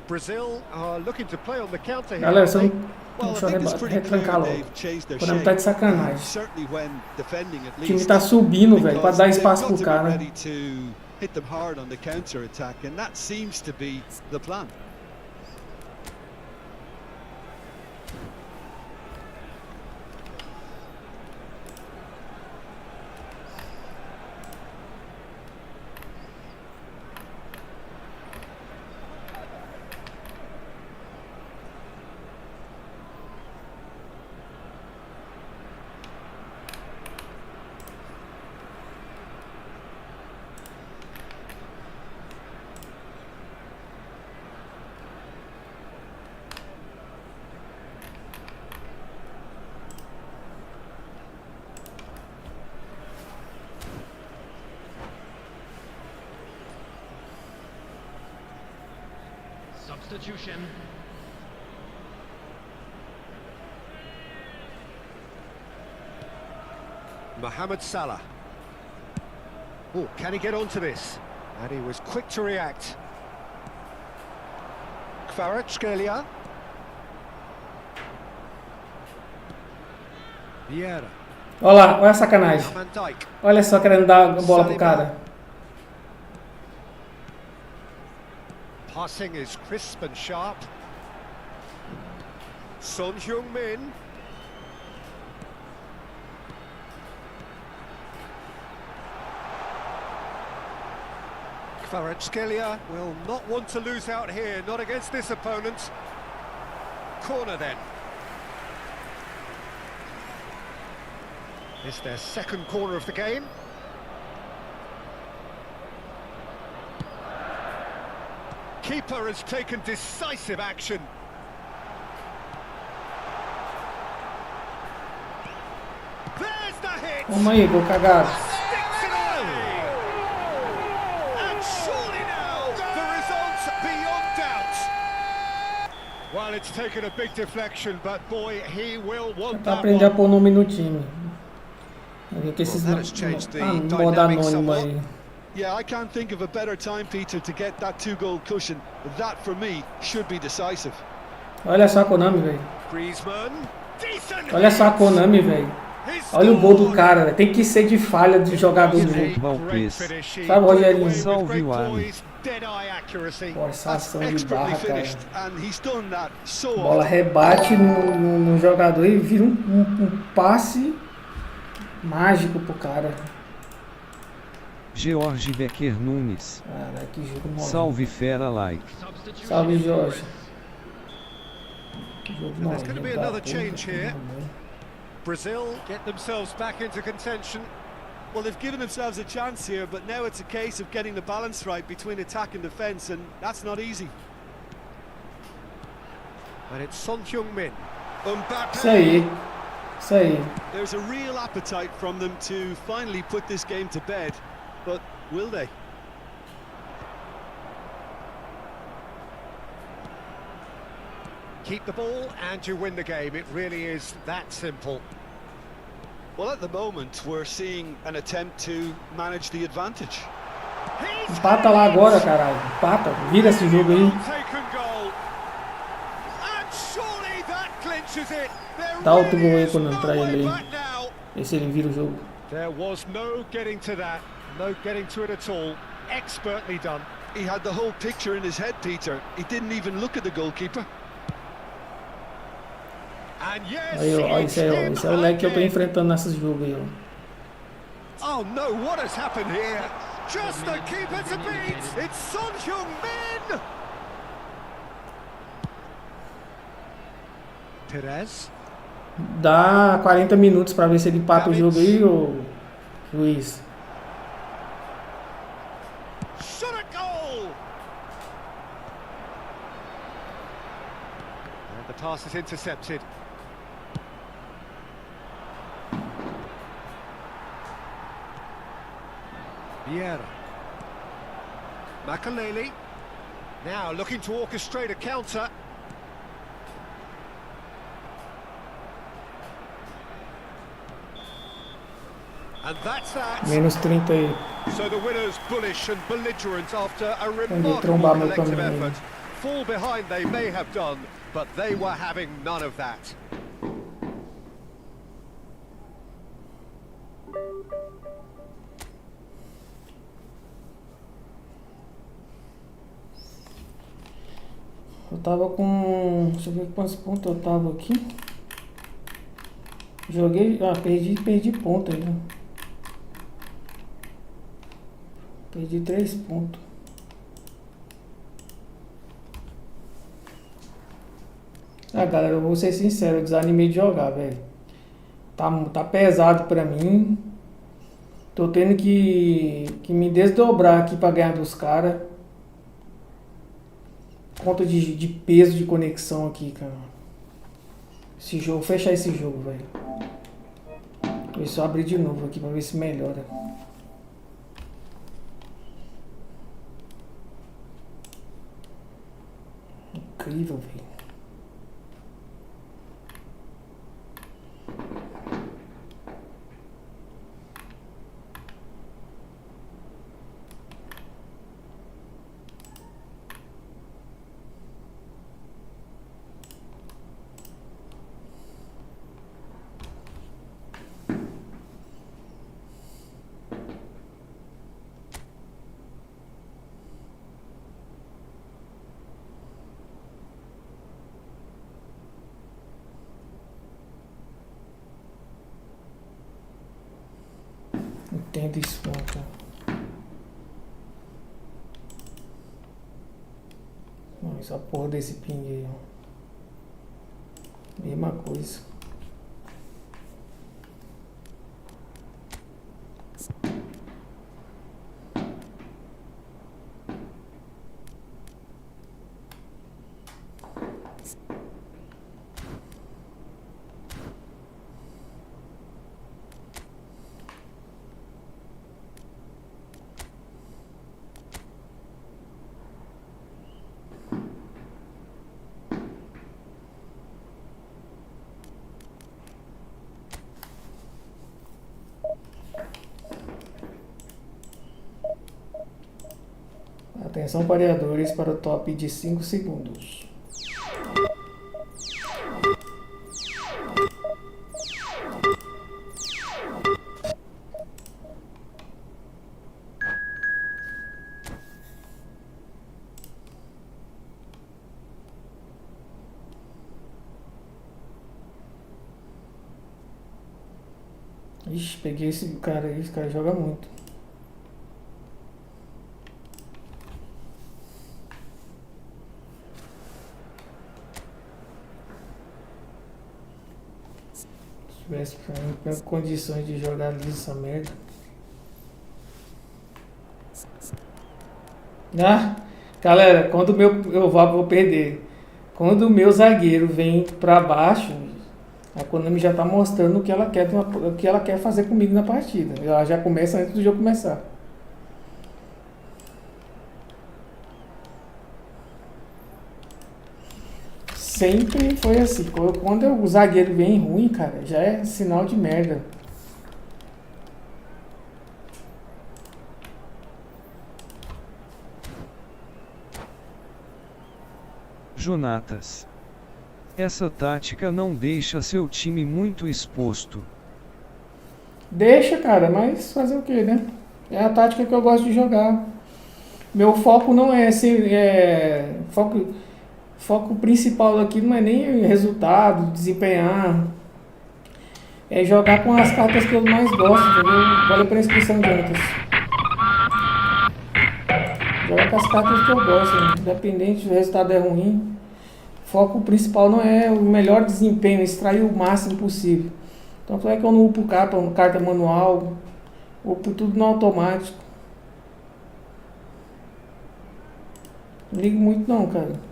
Brazil are looking to play on the counter here. Galera, você Well, deixa I eu think it's pretty clear retrancar logo. they've changed their O Konami tá de shape. sacanagem. Certainly when defending at O time least. tá subindo, velho, pra Because dar they've espaço got pro to be cara. ready to hit them hard on the counter attack, and that seems to be the plan. Substitution. Mohamed Salah. Oh, can he get onto this? And he was quick to react. Kvaratskhelia. Vieira. Olha lá, olha a sacanagem. Van Dijk. Olha só querendo dar a bola pro cara. Passing is crisp and sharp. Son Heung-min. Kvaratskhelia will not want to lose out here, not against this opponent. Corner then. It's their second corner of the game. Keeper has taken decisive action. There's the hit! Vamos aí, gol cagado. Sticks it away! And surely now, the result's beyond doubt. Well, it's taken a big deflection, but boy, he will want Pra that aprender a one. pôr nome no time. Vamos ver que esses Well, that has changed the modo dynamic anônimo somewhat. aí. Yeah, I can't think of a better time, Peter, to get that 2-goal cushion. That, for me, should be decisive. Olha só a Konami, velho. Griezmann. Decent Olha só a hit. Konami, velho. He Olha o gol do scored. cara, véio. Tem que ser de falha do jogador do A jogo. great finish. He Sabe, put it Rogerinho? away with Salve great o Ami. poise, dead-eye accuracy. That's Forçação de expertly barra, cara. finished, and he's done that so A bola often. rebate no jogador e vira um passe mágico pro cara. George Becker Nunes. Caralho, que jogo nojento. Salve fera like. Substitution. Salve, Jorge. Que jogo There's going to be nojento da another puta change que here. pariu. Brazil get themselves back into contention. Well, they've given themselves a chance here, but now it's a case of getting the balance right between attack and defence, and that's not easy. And it's Son Heung-min. Isso aí. Isso aí. There's a real appetite from them to finally put this game to bed, but will they? Keep the ball and you win the game. It really is that simple. Well, at the moment, we're seeing an attempt to manage the advantage. Empata lá agora, caralho. Empata. Vira esse jogo aí. Dá outro gol aí quando entrar ele aí. Vê se ele vira o jogo. There was no getting to that. No getting to it at all. Expertly done. He had the whole picture in his head, Peter. He didn't even look at the goalkeeper. And yes, Aí, ó, esse é o leque que eu tô enfrentando nesses jogos aí, Oh ó. no, what has happened here? Just the keeper to beat. It's Son Heung-min. Perez. Dá 40 minutos pra ver se ele empata o jogo aí, ô juiz. Shot a goal. And the pass is intercepted. Vieira. Makaleli. Now looking to orchestrate a counter. And that's that. Menos 30 aí. So the winners bullish and belligerent after a remarkable trombar meu collective caminho. effort. Fall behind they may have done, but they were having none of that. Eu tava com... Deixa eu ver quantos pontos eu tava aqui. Joguei... Ah, perdi ponto aí. Perdi 3 pontos. Ah, galera, eu vou ser sincero, eu desanimei de jogar, velho. Tá pesado pra mim. Tô tendo que me desdobrar aqui pra ganhar dos caras. Conta de peso de conexão aqui, cara. Esse jogo, vou fechar esse jogo, velho. Vou só abrir de novo aqui pra ver se melhora. Incrível, velho. Entendo isso, cara. Não, essa porra desse ping aí, ó. Mesma coisa. Atenção, pareadores, para o top de 5 segundos. Ixi, peguei esse cara aí, esse cara joga muito. Se tivesse condições de jogar liso essa merda. Ah, galera, quando eu vou perder. Quando o meu zagueiro vem pra baixo, a Konami já tá mostrando o que ela quer fazer comigo na partida. Ela já começa antes do jogo começar. Sempre foi assim. Quando o zagueiro vem ruim, cara, já é sinal de merda. Jonatas. Essa tática não deixa seu time muito exposto. Deixa, cara, mas fazer o que, né? É a tática que eu gosto de jogar. Meu foco não é assim, foco principal aqui não é nem resultado, desempenhar. É jogar com as cartas que eu mais gosto, entendeu? Vale para inscrição de outras. Jogar com as cartas que eu gosto, né? Independente se o resultado é ruim. O foco principal não é o melhor desempenho, extrair o máximo possível. Então é que eu não upo carta manual, upo tudo no automático. Não ligo muito não, cara.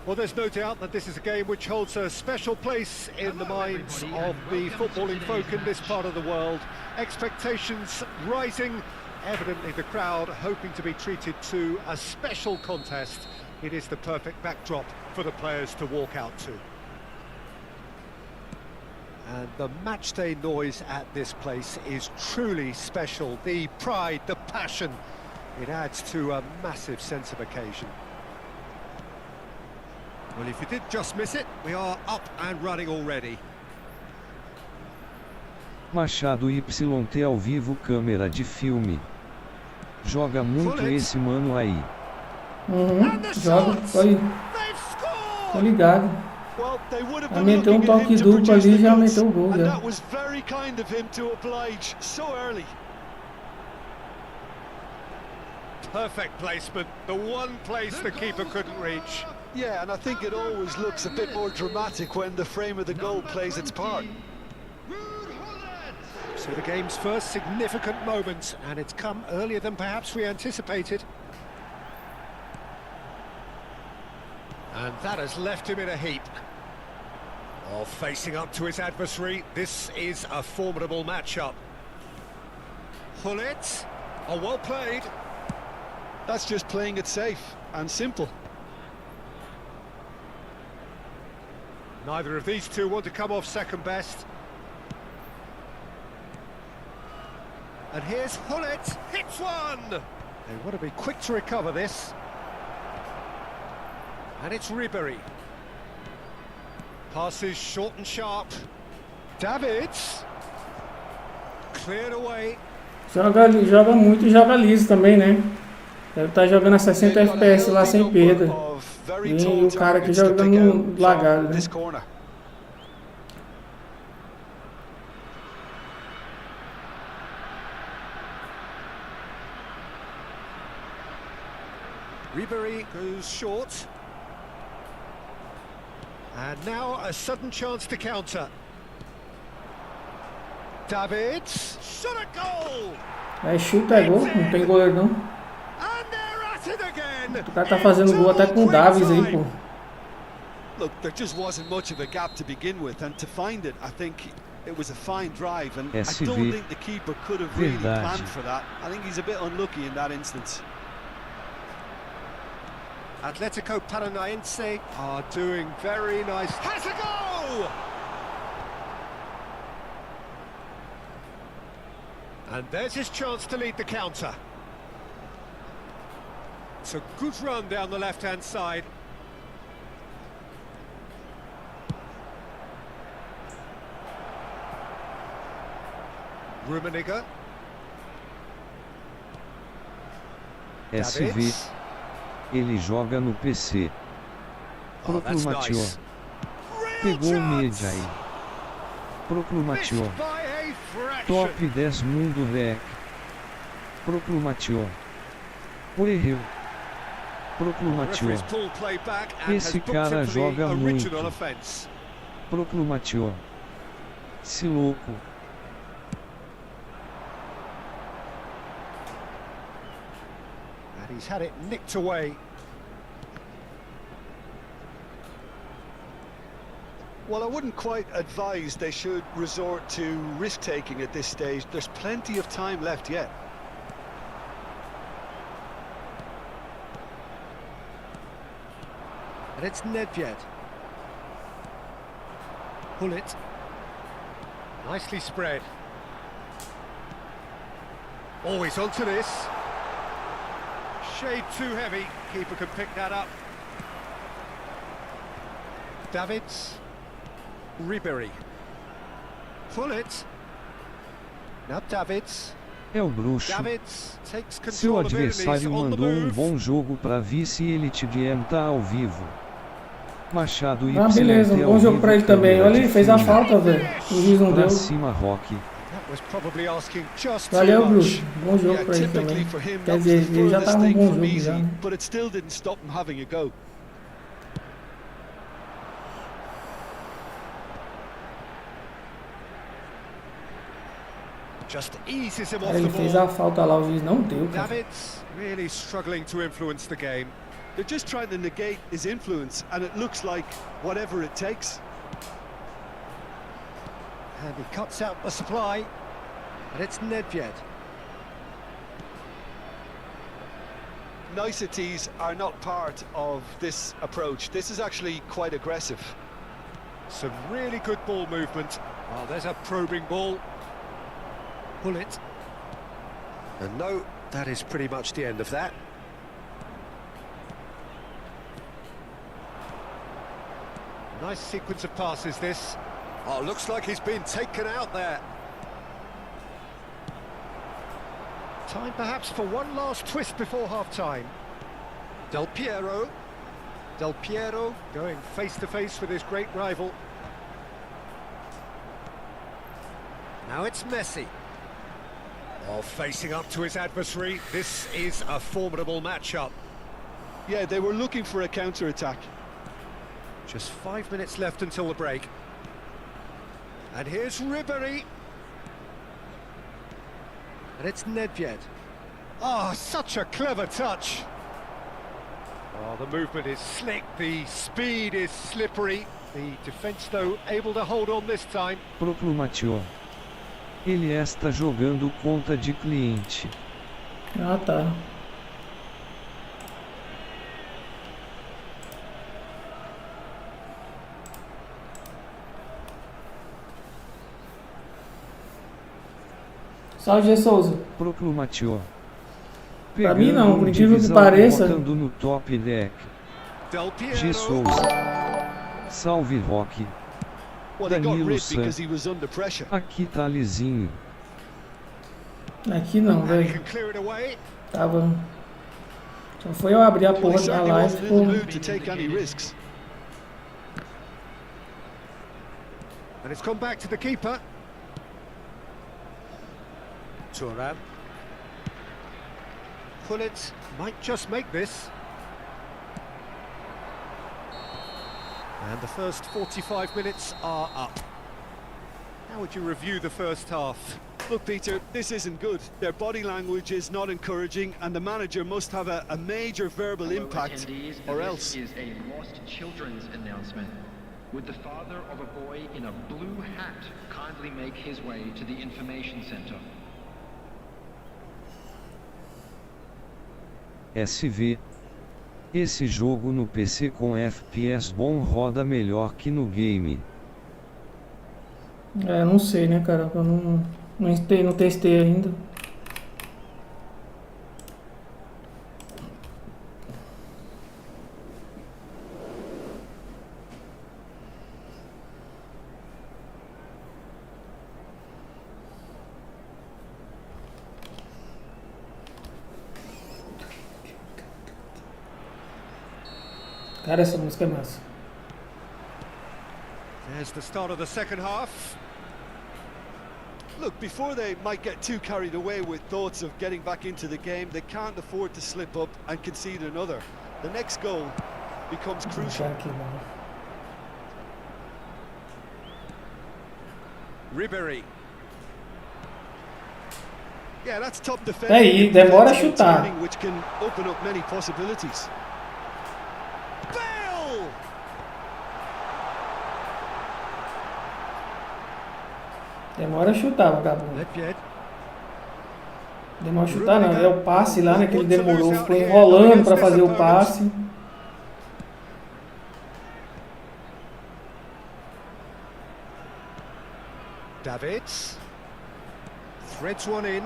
Well, there's no doubt that this is a game which holds a special place in the minds of the footballing folk in this part of the world. Expectations rising, evidently the crowd hoping to be treated to a special contest. It is the perfect backdrop for the players to walk out to. And the matchday noise at this place is truly special. The pride, the passion, it adds to a massive sense of occasion. Well, if you did just miss it, we are up and running already. Machado YT ao vivo, câmera de filme. Joga muito esse mano aí. Joga, tô ligado. Aumentou um toque duplo ali e já aumentou o gol. Já. Perfect placement, the one place the keeper couldn't reach. Yeah, and I think it always looks a bit more dramatic when the frame of the goal plays its part. So the game's first significant moment, and it's come earlier than perhaps we anticipated. And that has left him in a heap. Oh, facing up to his adversary, this is a formidable matchup. Hullet, oh, well played. That's just playing it safe and simple. Neither of these two want to come off second best. And here's Hullet, hits one! They want to be quick to recover this. And it's Ribery. Passes short and sharp. Davids. Cleared away. Joga muito e joga liso também, né? Deve estar jogando a 60 FPS lá sem perda. E o cara aqui jogando lagado, né? Ribery goes short. And now a sudden chance to counter. Davids. Shot a goal! É chuta, é gol, não tem goleiro não. O cara tá fazendo gol até com o Davids aí, pô. Look, there just wasn't much of a gap to begin with, and to find it, I think it was a fine drive, and I don't think the keeper could have really planned for that. I think he's a bit unlucky in that instance. Atletico Paranaense are doing very nice. Has a goal! And there's his chance to lead the counter. It's a good run down the left-hand side. Rummenigge. SV. Ele joga no PC. Proclamation. Pegou o média aí. Proclamation. Top 10 mundo rec. Proclamation. Erreu. Proclamation. Esse cara joga muito. Proclamation. Se louco. And he's had it nicked away. Well, I wouldn't quite advise they should resort to risk-taking at this stage. There's plenty of time left yet. And it's Nedved. Hullet. Nicely spread. Oh, he's onto this. Shade too heavy. Keeper can pick that up. Davids. Ribery. Pull it. Now Davids. É o bruxo. Davids takes Seu control of it and he's adversário on the mandou um move. bom jogo pra vice e ele tá ao vivo. Machado Ah, beleza, um bom jogo pra ele também. Olha, ele fez a falta, velho. O juiz não Pra deu. cima, Rock. That was probably asking just too Valeu, much. Bruxo. Bom jogo Yeah, pra ele typically também. for him, Quer that was dizer, the ele já furthest tava um thing bom from jogo easy, já. but it still didn't stop him having a go. Just eases him off Aí the ele fez a ball. falta lá, o juiz não deu, cara. Davids really struggling to influence the game. They're just trying to negate his influence, and it looks like whatever it takes. And he cuts out the supply. And it's Nedved. Niceties are not part of this approach. This is actually quite aggressive. Some really good ball movement. Oh, there's a probing ball. Pull it. And no, that is pretty much the end of that. Nice sequence of passes, this. Oh, looks like he's been taken out there. Time perhaps for one last twist before half-time. Del Piero. Del Piero going face-to-face with his great rival. Now it's Messi. Oh, facing up to his adversary. This is a formidable matchup. Yeah, they were looking for a counter-attack. Just 5 minutes left until the break. And here's Ribery. And it's Nedved. Oh, such a clever touch. Oh, the movement is slick, the speed is slippery. The defence, though, able to hold on this time. Proclamatiu. Ele está jogando conta de cliente. Ah, tá. Salve, G. Souza. Proclamatiu. Pra mim não, por incrível que divisão pareça. colocando no top deck. Del Piero. G. Souza. Salve, Rock. Well, he got Danilo rid San. because he was under pressure. Aqui tá lisinho. Aqui não, And he velho. can clear it away. Tava. Só foi eu abrir a Well, he porra da certainly live. wasn't in the Pô. mood to take any risks. And it's gone back to the keeper. Thuram. Pullet might just make this. And the first 45 minutes are up. How would you review the first half? Look, Peter, this isn't good. Their body language is not encouraging, and the manager must have a major verbal Hello, impact, attendees. or This else. is a lost children's announcement. Would the father of a boy in a blue hat kindly make his way to the information center? SV. Esse jogo no PC com FPS bom roda melhor que no game. É, não sei, né, cara? Eu não testei ainda. Cara, essa música é massa. There's the start of the second half. Look, before they might get too carried away with thoughts of getting back into the game, they can't afford to slip up and concede another. The next goal becomes crucial. Cara, que bom. Ribery. Yeah, that's top Aí, defending, demora a defensive chutar. turning, which can open up many possibilities. Bale! Demora a chutar, vagabundo. Nedved. Demora a chutar não, é o passe lá, né, que ele demorou, ficou enrolando pra fazer o passe. Davids. Threads one in.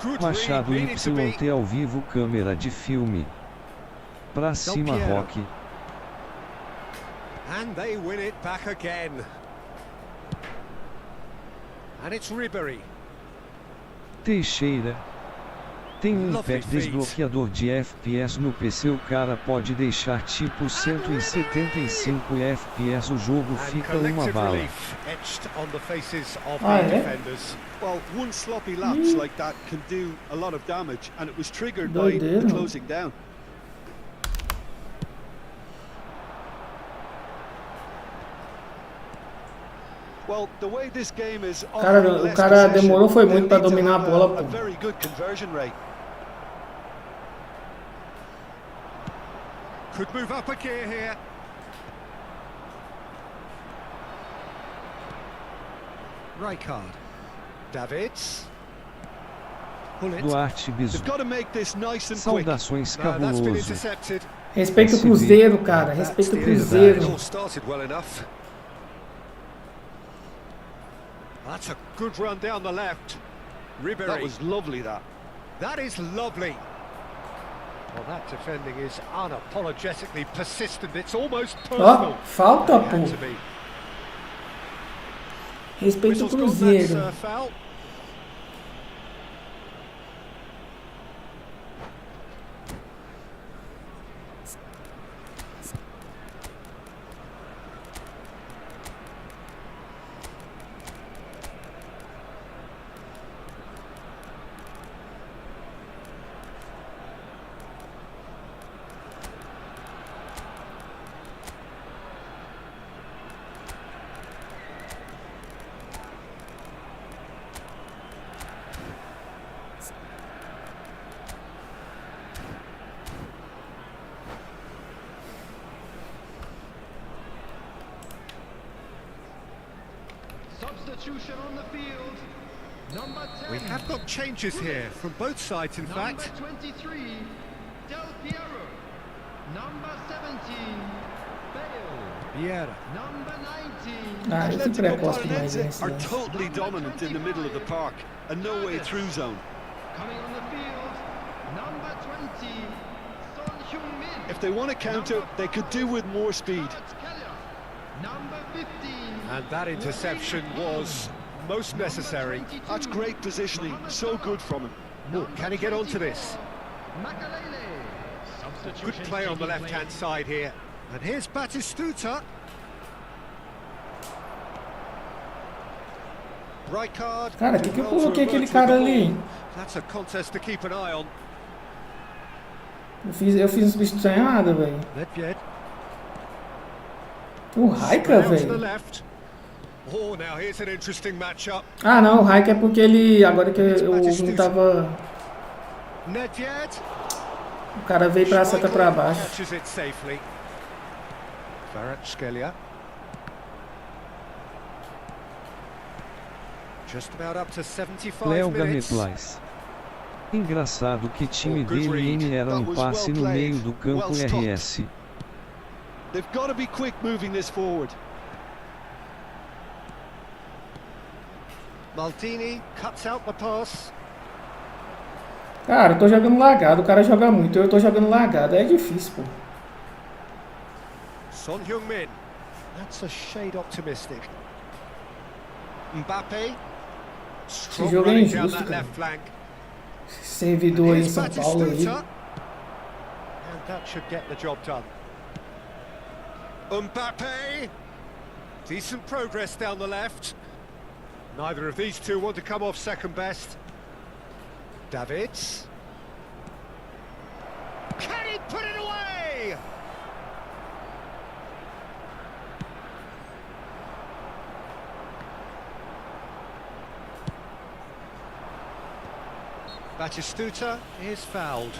Good Machado read, needed to be. YT ao vivo, câmera de filme. Pra cima, Piero. Rock. And they win it back again. And it's Ribery. Teixeira. Tem um Lovely pack feet. desbloqueador de FPS no PC, o cara pode deixar tipo 175 FPS, o jogo And fica uma collective bala. relief etched on the faces of Ah, the é? defenders. Well, one sloppy lapse like that can do a lot of damage, and it was triggered by the Doideira. closing down. Well, the way this game is offering O less cara possession, demorou foi they'll muito pra need to dominar a have bola, a pô. very good conversion rate. Could move up a gear here. Rijkaard. Davids. Pull it. Duarte Bisu. They've got to make this nice and quick. Saudações, No, that's been cabuloso. intercepted. Respeita o SB. Cruzeiro, cara. Respeita o It Cruzeiro. all started well enough. That's a good run down the left. Ribery. That was lovely, that. That is lovely. Well, that defending is unapologetically persistent. It's almost personal. Ó, falta, It had pô. to be. Respeita o Whistle's gone, that's Cruzeiro. a foul. Substitution on the field. Number 10. We have got changes here from both sides, in Number fact. 23, Del Piero. Number 17, Bale. Vieira. Number 19. Ah, eu fui Atletico precoce demais Paranaense nesse are lance. totally dominant in the middle of the park, a no-way through zone. Coming on the field, number 20, Son Heung-min. If they want to counter, they could do with more speed. Number 15. And that interception was most necessary. That's great positioning, so good from him. Oh, can he get onto this? Makalele. Good play on the left-hand side here. And here's Batistuta. Rijkaard. Cara, que eu well to coloquei aquele avert cara with the ali? ball. That's a contest to keep an eye on. Eu fiz substituição errada, velho. Nedved. O Raika, Out to the velho. left. Oh, now here's an interesting matchup. Ah, não, o Raika é porque ele... Agora que eu não tava... Nedved. O cara veio pra seta pra baixo. Catches it safely. Kvaratskhelia. Just about up to 75 Léo minutes. Gameplays. Engraçado que time Oh, good read. dele era That um was passe well no played. meio do campo Well stopped. RS. They've got to be quick moving this forward. Maldini cuts out the pass. Cara, eu tô jogando lagado. O cara joga muito, eu tô jogando lagado. É difícil, pô. Son Heung-min. That's a shade optimistic. Mbappe. Strong jogo é running down injusto, that cara. left flank. Servidor aí em Here's São Paulo aí. Batistuta. And that should get the job done. Mbappe. Decent progress down the left. Neither of these two want to come off second best. Davids. Can he put it away? Batistuta is fouled.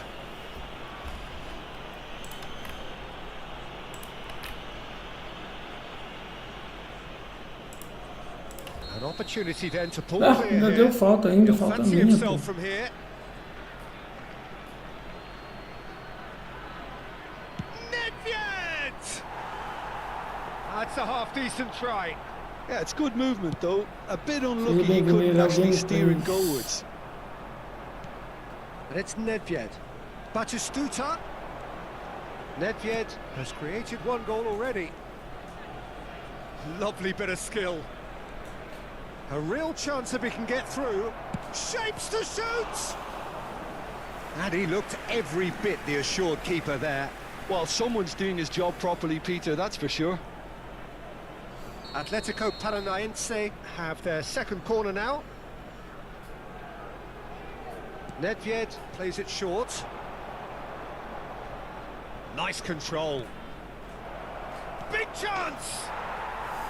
An opportunity then to pull Ah, clear ainda here. deu falta ainda, He'll falta fancy minha, pô. himself from here. Nedved! That's a half-decent try. Yeah, it's good movement though. A bit unlucky Ele he couldn't melhor actually gameplay. steer it goalwards. And it's Nedved. Batistuta. Nedved has created one goal already. Lovely bit of skill. A real chance if he can get through. Shapes to shoot! And he looked every bit the assured keeper there. Well, someone's doing his job properly, Peter, that's for sure. Atletico Paranaense have their second corner now. Nedved plays it short. Nice control. Big chance!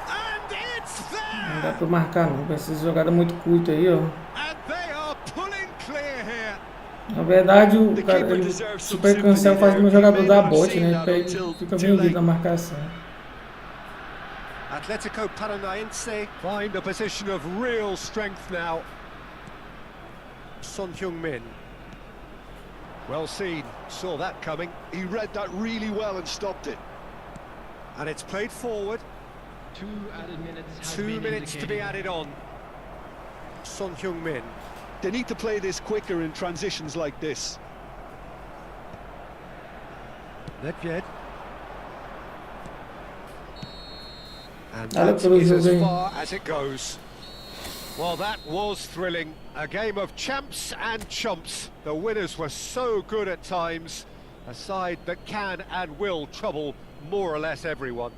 And it's Não dá there! pra marcar não, com essa jogada muito curta aí, ó. And they are pulling clear here. Na verdade, o Super Cancel faz o meu jogador dar bote, né? Porque aí fica vendido na marcação. Atletico Paranaense find a position of real strength now. Son Heung-min. Well seen, saw that coming. He read that really well and stopped it. And it's played forward. 2 added minutes. 2 minutes to be added on. Son Heung-min. They need to play this quicker in transitions like this. Nedved. And Dale that pelo is as jogo aí. far as it goes. Well, that was thrilling. A game of champs and chumps. The winners were so good at times. A side that can and will trouble more or less everyone.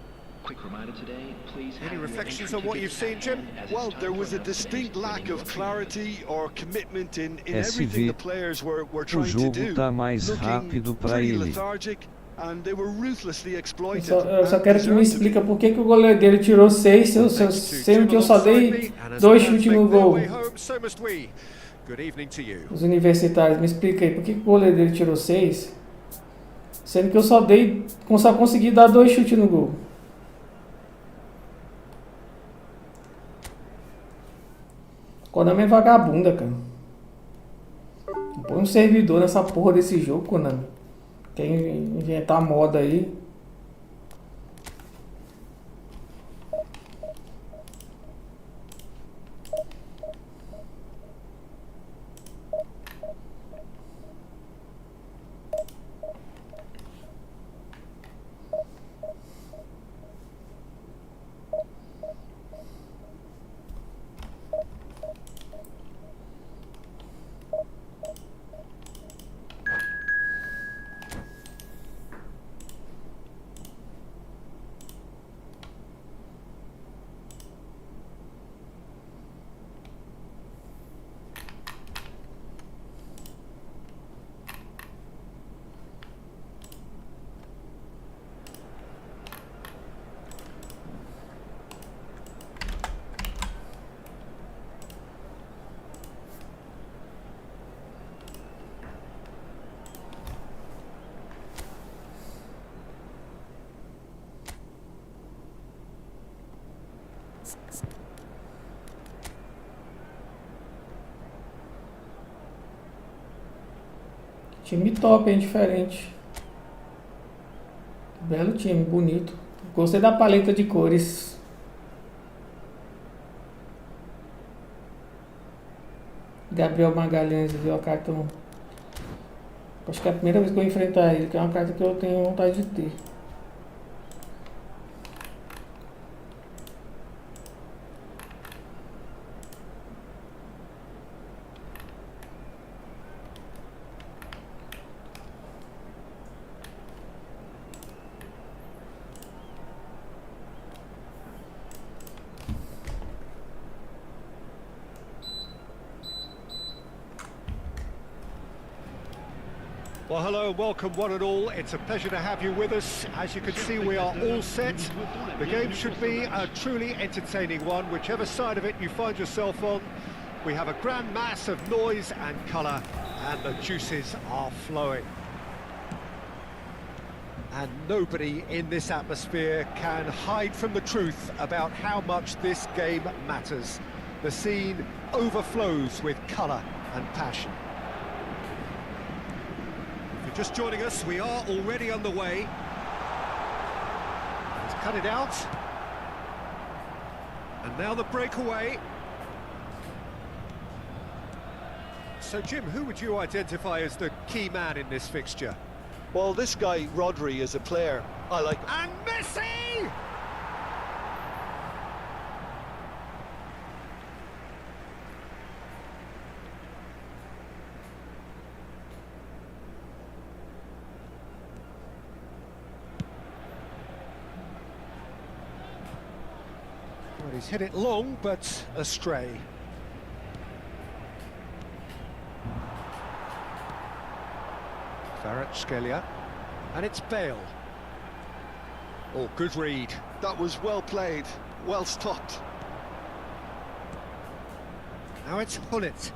Quick reminder today, please. Any have your reflections entry on what you've tickets seen, at Jim? hand, as it's Well, time there to was a announce today's distinct lack winning of team. clarity or commitment in everything SV. the players were O trying to jogo do. tá mais Looking rápido pra pretty ele. lethargic, and they were ruthlessly exploited. Eu só and quero que me deserved to be. explica por que o goleiro dele tirou 6, sendo que eu só dei 2 chutes no gol. So must we. Good evening to you. Os universitários, me explica aí, por que o goleiro dele tirou 6, sendo que eu só consegui dar 2 chutes no gol. Konami é vagabunda, cara. Põe um servidor nessa porra desse jogo, Konami. Quer inventar moda aí. Time top, hein? Diferente. Belo time, bonito. Gostei da paleta de cores. Gabriel Magalhães, viu a cartão. Acho que é a primeira vez que eu vou enfrentar ele, que é uma carta que eu tenho vontade de ter. Well, hello and welcome one and all. It's a pleasure to have you with us. As you can see, we are all set. The game should be a truly entertaining one, whichever side of it you find yourself on. We have a grand mass of noise and colour, and the juices are flowing. And nobody in this atmosphere can hide from the truth about how much this game matters. The scene overflows with colour and passion. Just joining us, we are already underway. He's cut it out. And now the breakaway. So Jim, who would you identify as the key man in this fixture? Well, this guy, Rodri, is a player I like. And Messi! Well, he's hit it long, but astray. Scalia, and it's Bale. Oh, good read. That was well played, well stopped. Now it's Hullet.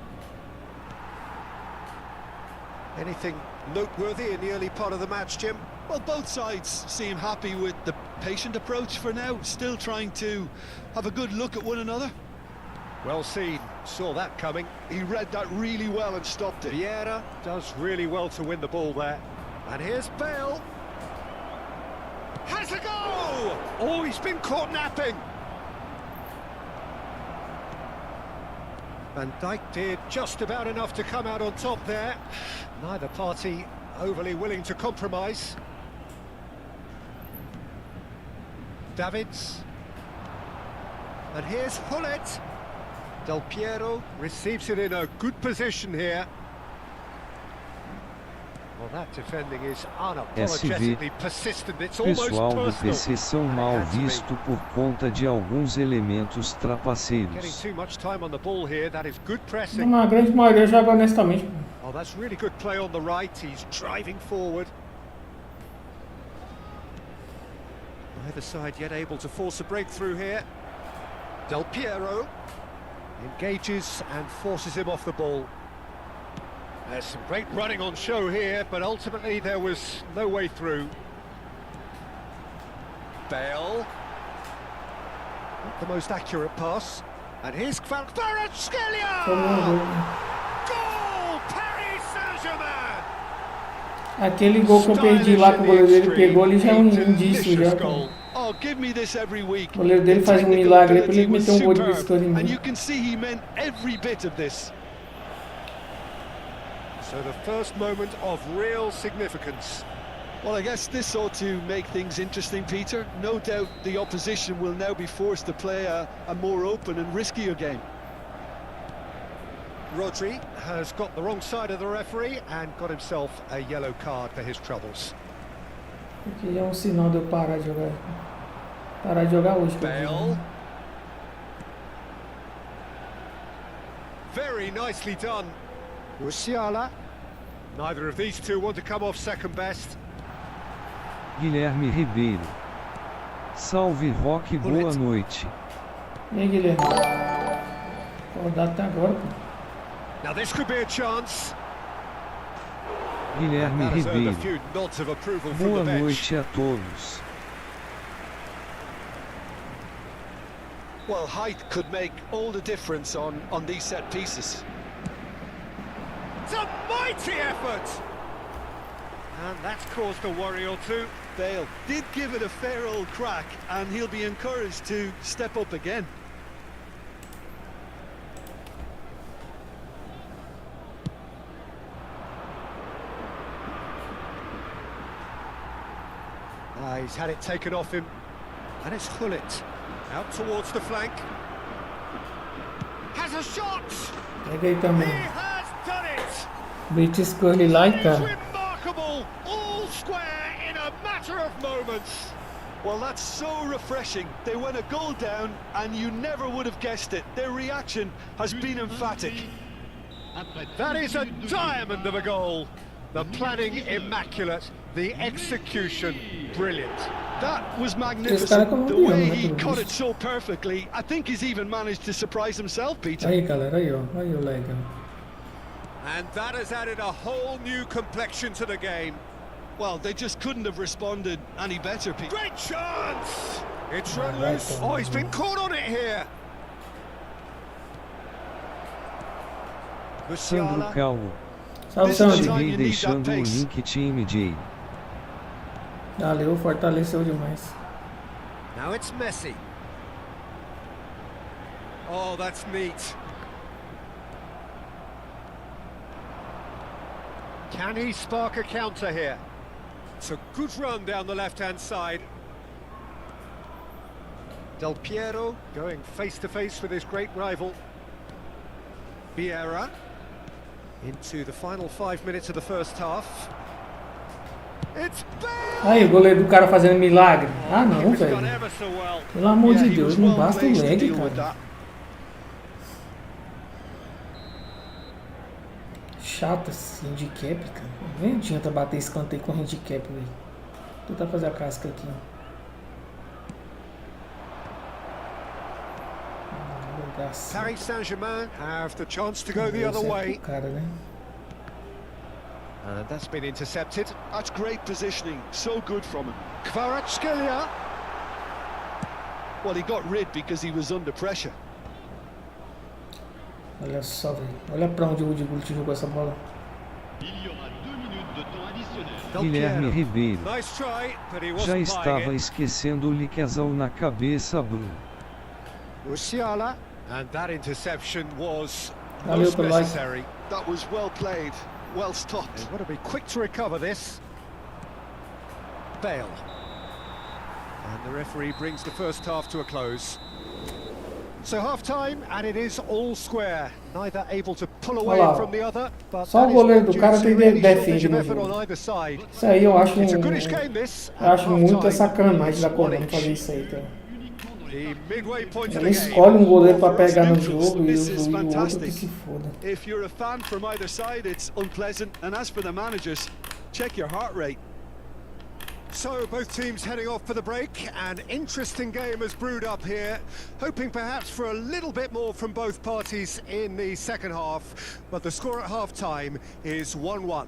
Anything noteworthy in the early part of the match, Jim? Well, both sides seem happy with the patient approach for now, still trying to have a good look at one another. Well seen, saw that coming. He read that really well and stopped it. Vieira does really well to win the ball there. And here's Bale. Has a go! Oh, he's been caught napping. Van Dijk did just about enough to come out on top there. Neither party overly willing to compromise. Davids. And here's Hullet. Del Piero receives it in a good position here. Well, that defending is unapologetically persistent. It's almost Pessoal do personal. PC são mal visto por conta de alguns elementos Getting trapaceiros. too much time on the ball here. That is good pressing. Não, a grande maioria joga honestamente. Oh, that's really good play on the right. He's driving forward. Neither side yet able to force a breakthrough here. Del Piero engages and forces him off the ball. There's some great running on show here, but ultimately there was no way through. Bale. Not the most accurate pass. And here's Kvaratskhelia! Goal! Paris Saint-Germain! Aquele gol que eu perdi lá que o goleiro dele pegou, ele já é indício já. Oh, give me this every week. O goleiro dele faz milagre para ele meter gol de biscoito em And you mim. can see he meant every bit of this. So the first moment of real significance. Well, I guess this ought to make things interesting, Peter. No doubt the opposition will now be forced to play a more open and riskier game. Rodri has got the wrong side of the referee and got himself a yellow card for his troubles. Aqui é sinal de eu parar de jogar. Parar de jogar hoje. Bale. Very nicely done. Musiala. Neither of these two want to come off second best. Guilherme Ribeiro. Salve Roque, boa noite. E aí, Guilherme? Rodado até agora, pô. Now this could be a chance. Guilherme That has earned a Ribeiro. few nods of approval from Boa the bench. noite a todos. Well, height could make all the difference on these set pieces. It's a mighty effort! And that's caused a worry or two. Bale did give it a fair old crack, and he'll be encouraged to step up again. He's had it taken off him. And it's Hullet. Out towards the flank. Has a shot! Pega aí He também. has done it! Betiscou ele lá e It's cara. remarkable! All square in a matter of moments. Well, that's so refreshing. They went a goal down, and you never would have guessed it. Their reaction has been emphatic. That is a diamond of a goal. The planning immaculate, the execution brilliant. That was Esse cara é magnificent. The colombiano, way né, he pelo caught it visto. so perfectly. I think he's even managed to surprise himself, Peter. Aí, galera, aí, ó. Aí o legal. And that has added a whole new complexion to the game. Well, they just couldn't have responded any better, Peter. Great chance! It's run Right loose. on. Oh, he's been caught on it here. Sandro Musiala. Calvo. Salve, This is the Sandro. time Cheguei you need deixando that o pace. link time de. Valeu, fortaleceu demais. Now it's Messi. Oh, that's neat. Can he spark a counter here? It's a good run down the left-hand side. Del Piero going face-to-face with his great rival. Vieira into the final 5 minutes of the first half. It's Aí, o goleiro do cara fazendo milagre. Ah, não, velho. Pelo amor de Deus, não basta o lag, cara. Chato esse handicap, cara. Nem adianta bater escanteio com handicap, velho. Vou tentar fazer a casca aqui. Paris Saint-Germain have the chance to go the other way. Cara, né? That's been intercepted. That's great positioning, so good from him. Kvaratskhelia. Well, he got rid because he was under pressure. Olha só, velho. Olha pra onde o Rudiger jogou essa bola. Guilherme Ribeiro. Nice try, but he wasn't Já buying estava it. esquecendo o Liquezão na cabeça, Bruno. Musiala, and that interception was Valeu most pelo like. necessary. That was well played, well stopped. They've got to be quick to recover this. Bale. And the referee brings the first half to a close. So half-time, and it is all square. Neither able to pull away Olha lá. from the other, but Só that o is goleiro no do cara due tem to any defende shortage no of effort jogo. on either side. Isso aí eu acho It's a goodish game, this. eu acho muita Half-time, sacanagem da it's Konami 1-1. fazer isso aí, cara. The midway point of Ela the escolhe um game. goleiro pra For us pegar no neutrals, jogo e this o is outro que fantastic. se foda. If you're a fan from either side, it's unpleasant. And as for the managers, check your heart rate. So both teams heading off for the break. An interesting game has brewed up here, hoping perhaps for a little bit more from both parties in the second half, but the score at half-time is 1-1.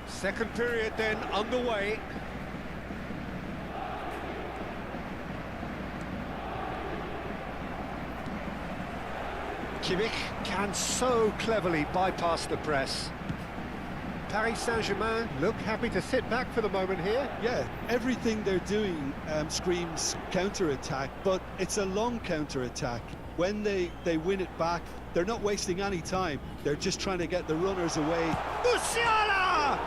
Second period then underway. Kimmich can so cleverly bypass the press. Paris Saint-Germain look happy to sit back for the moment here. Yeah, everything they're doing screams counter-attack, but it's a long counter-attack. When they win it back, they're not wasting any time. They're just trying to get the runners away. Musiala!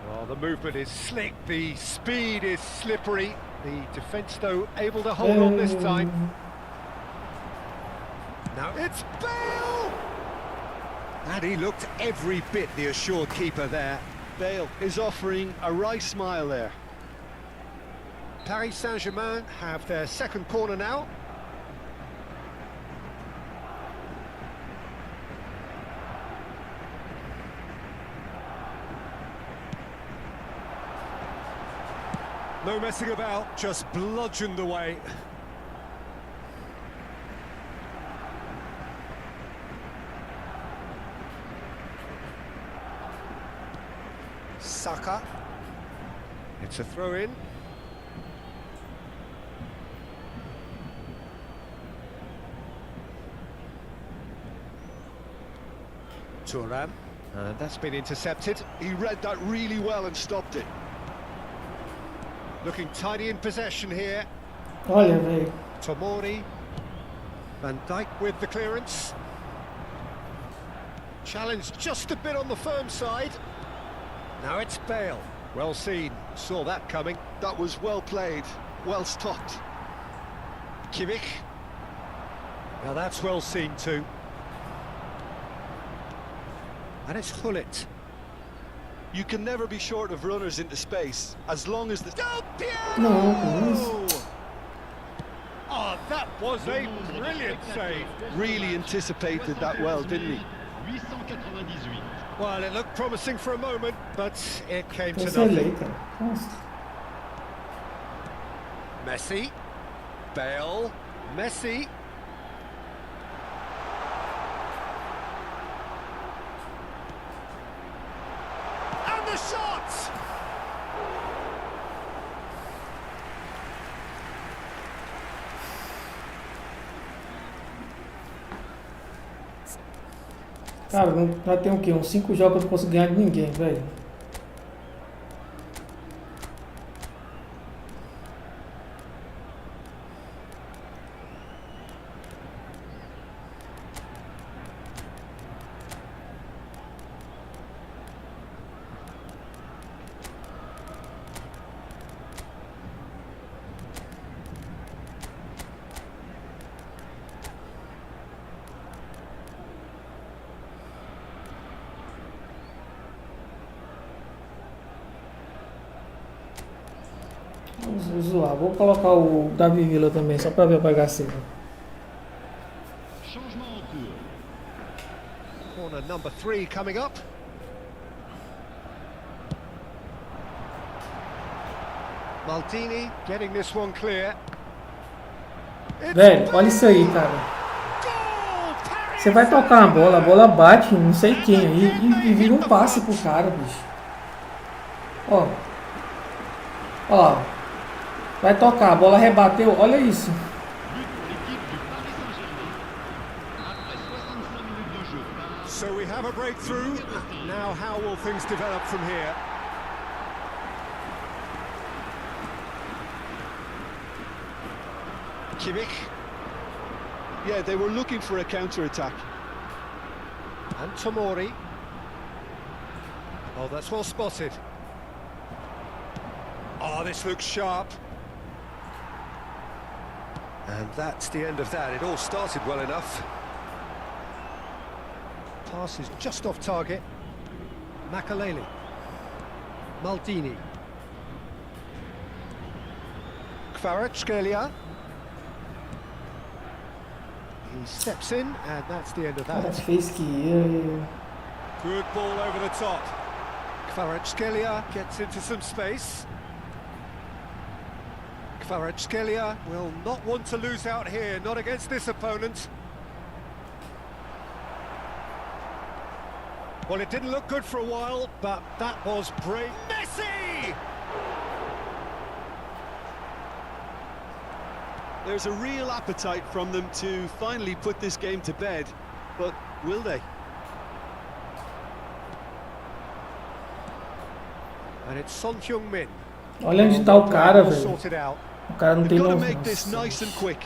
Well, the movement is slick, the speed is slippery. The defence, though, able to hold on this time. Now it's Bale! And he looked every bit the assured keeper there. Bale is offering a wry smile there. Paris Saint-Germain have their second corner now. No messing about, just bludgeoned away. Saka. It's a throw-in. Thuram. That's been intercepted. He read that really well and stopped it. Looking tidy in possession here. Olha, velho. Tomori. Van Dijk with the clearance. Challenge just a bit on the firm side. Now it's Bale. Well seen. Saw that coming. That was well played, well stopped. Kimmich. Now that's well seen too. And it's Hullet. You can never be short of runners into space, as long as the... Del Piero! No, Oh, that was a brilliant save. Really anticipated that well, didn't he? Well, it looked promising for a moment, but it came to Esse é lei, nothing. cara. Nossa. Messi. Bale. Messi. the shot! Cara, nós temos o quê? Uns 5 jogos que eu não consigo ganhar de ninguém, velho. Vamos zoar. Vou colocar o Davi Villa também, só pra ver o bagaceiro. Changement en cours. Corner number 3 coming up. Maldini getting this one clear. Velho, olha isso aí, cara. Você vai tocar a bola bate em não sei quem aí e vira um passe pro cara, bicho. Ó. Ó. Vai tocar, a bola rebateu, olha isso. So we have a breakthrough. Now how will things develop from here? Kimmich. Yeah, they were looking for a counter-attack. And Tomori. Oh, that's well spotted. Oh, this looks sharp. And that's the end of that. It all started well enough. Pass is just off target. Makaleli. Maldini. Kvaratskhelia. He steps in, and that's the end of Cara, that. fez que ia. Good ball over the top. Kvaratskhelia gets into some space. Kvaratskhelia will not want to lose out here, not against this opponent. Well, it didn't look good for a while, but that was brave. Messi! There's a real appetite from them to finally put this game to bed, but will they? And it's Son Heung-min. Olha onde tá o cara, velho. Sorted out. O cara não tem They've got to noção. make this nice and quick.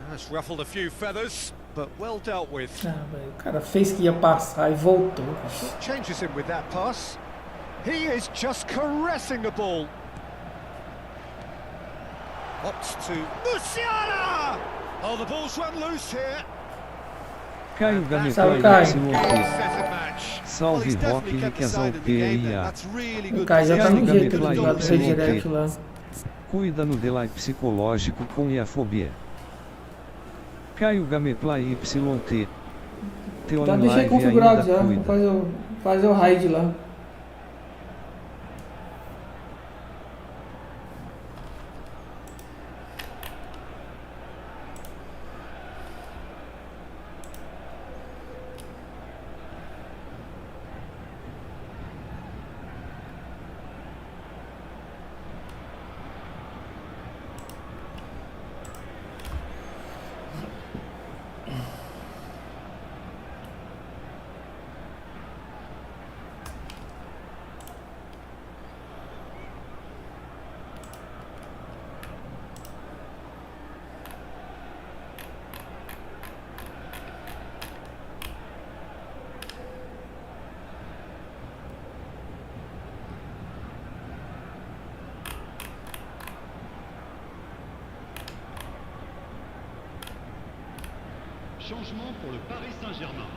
That's ruffled a few feathers, but well dealt with. Ah, velho, o cara fez que ia passar e voltou. Changes him with that pass. He is just caressing the ball. Opts to Musiala! Oh, the ball's run loose here. Caio Gameplay Salve, Caio. YT. Set a match. Well, Salve he's Rock definitely kept the side in the game, and PICPAY. that's really O good. cara já tá no Caio jeito Gameplay do lado do YT. direto lá. Cuida no delay psicológico com iafobia. Caio Gameplay YT. Teu Já deixei live configurado ainda já, vou cuida. fazer o raid lá. Changement pour le Paris Saint-Germain.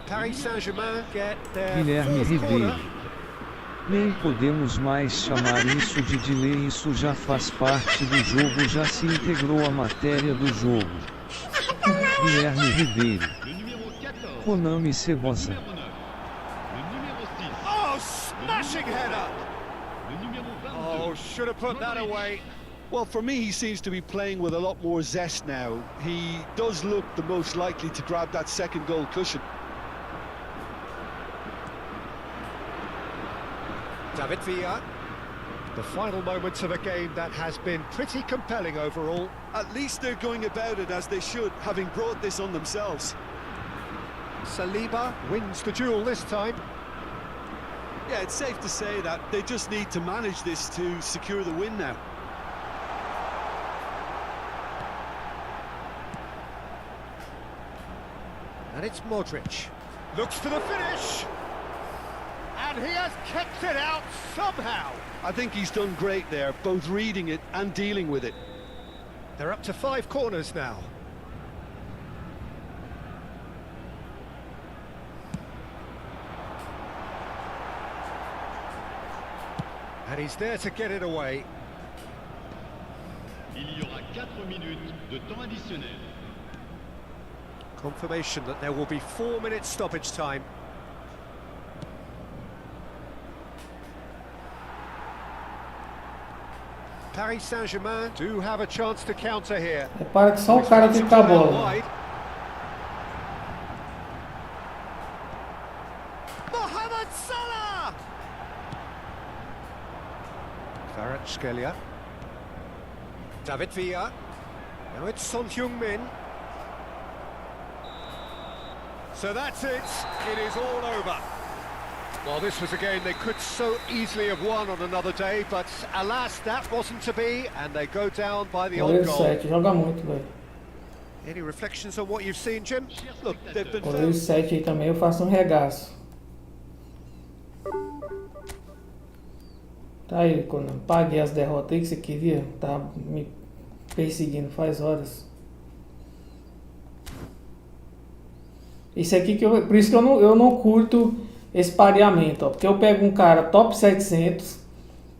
Paris Saint-Germain get their Guilherme fourth Ribeiro. corner. Nem podemos mais chamar isso de delay, isso já faz parte do jogo, já se integrou à matéria do jogo. Guilherme Ribeiro. Le numéro 14. Konami Cebosa. Numéro 9. Le numéro 6. Oh, smashing header! Oh, should have put that away. Well, for me, he seems to be playing with a lot more zest now. He does look the most likely to grab that second goal cushion. David Villa. The final moments of a game that has been pretty compelling overall. At least they're going about it as they should, having brought this on themselves. Saliba wins the duel this time. Yeah, it's safe to say that they just need to manage this to secure the win now. And it's Modric. Looks for the finish. And he has kept it out somehow. I think he's done great there, both reading it and dealing with it. They're up to 5 corners now. And he's there to get it away. Il y aura 4 minutes de temps additionnel. Confirmation that there will be 4 minutes stoppage time. Paris Saint-Germain do have a chance to counter here. Repara que só o cara tem com a bola. Wide. Mohamed Salah! Kvaratskhelia. David Villa. Now it's Son Heung-min. So that's it. It is all over. Well, this was a game they could so easily have won on another day, but alas, that wasn't to be, and they go down by the own Goleiro goal. 7, joga muito, velho. Any reflections on what you've seen, Jim? Look, they've been Goleiro 7 aí também eu faço um regaço. Tá aí, Konami. Paguei as derrotas aí que você queria. Tá me perseguindo faz horas. Isso aqui que eu... Por isso que eu não curto esse pareamento, ó. Porque eu pego um cara top 700,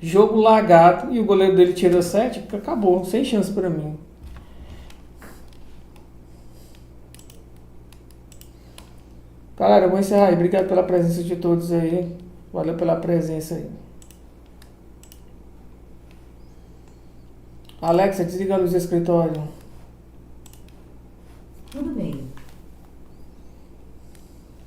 jogo lagado e o goleiro dele tira 7, acabou. Sem chance pra mim. Galera, eu vou encerrar aí. Obrigado pela presença de todos aí. Valeu pela presença aí. Alexa, desliga a luz do escritório. Tudo bem.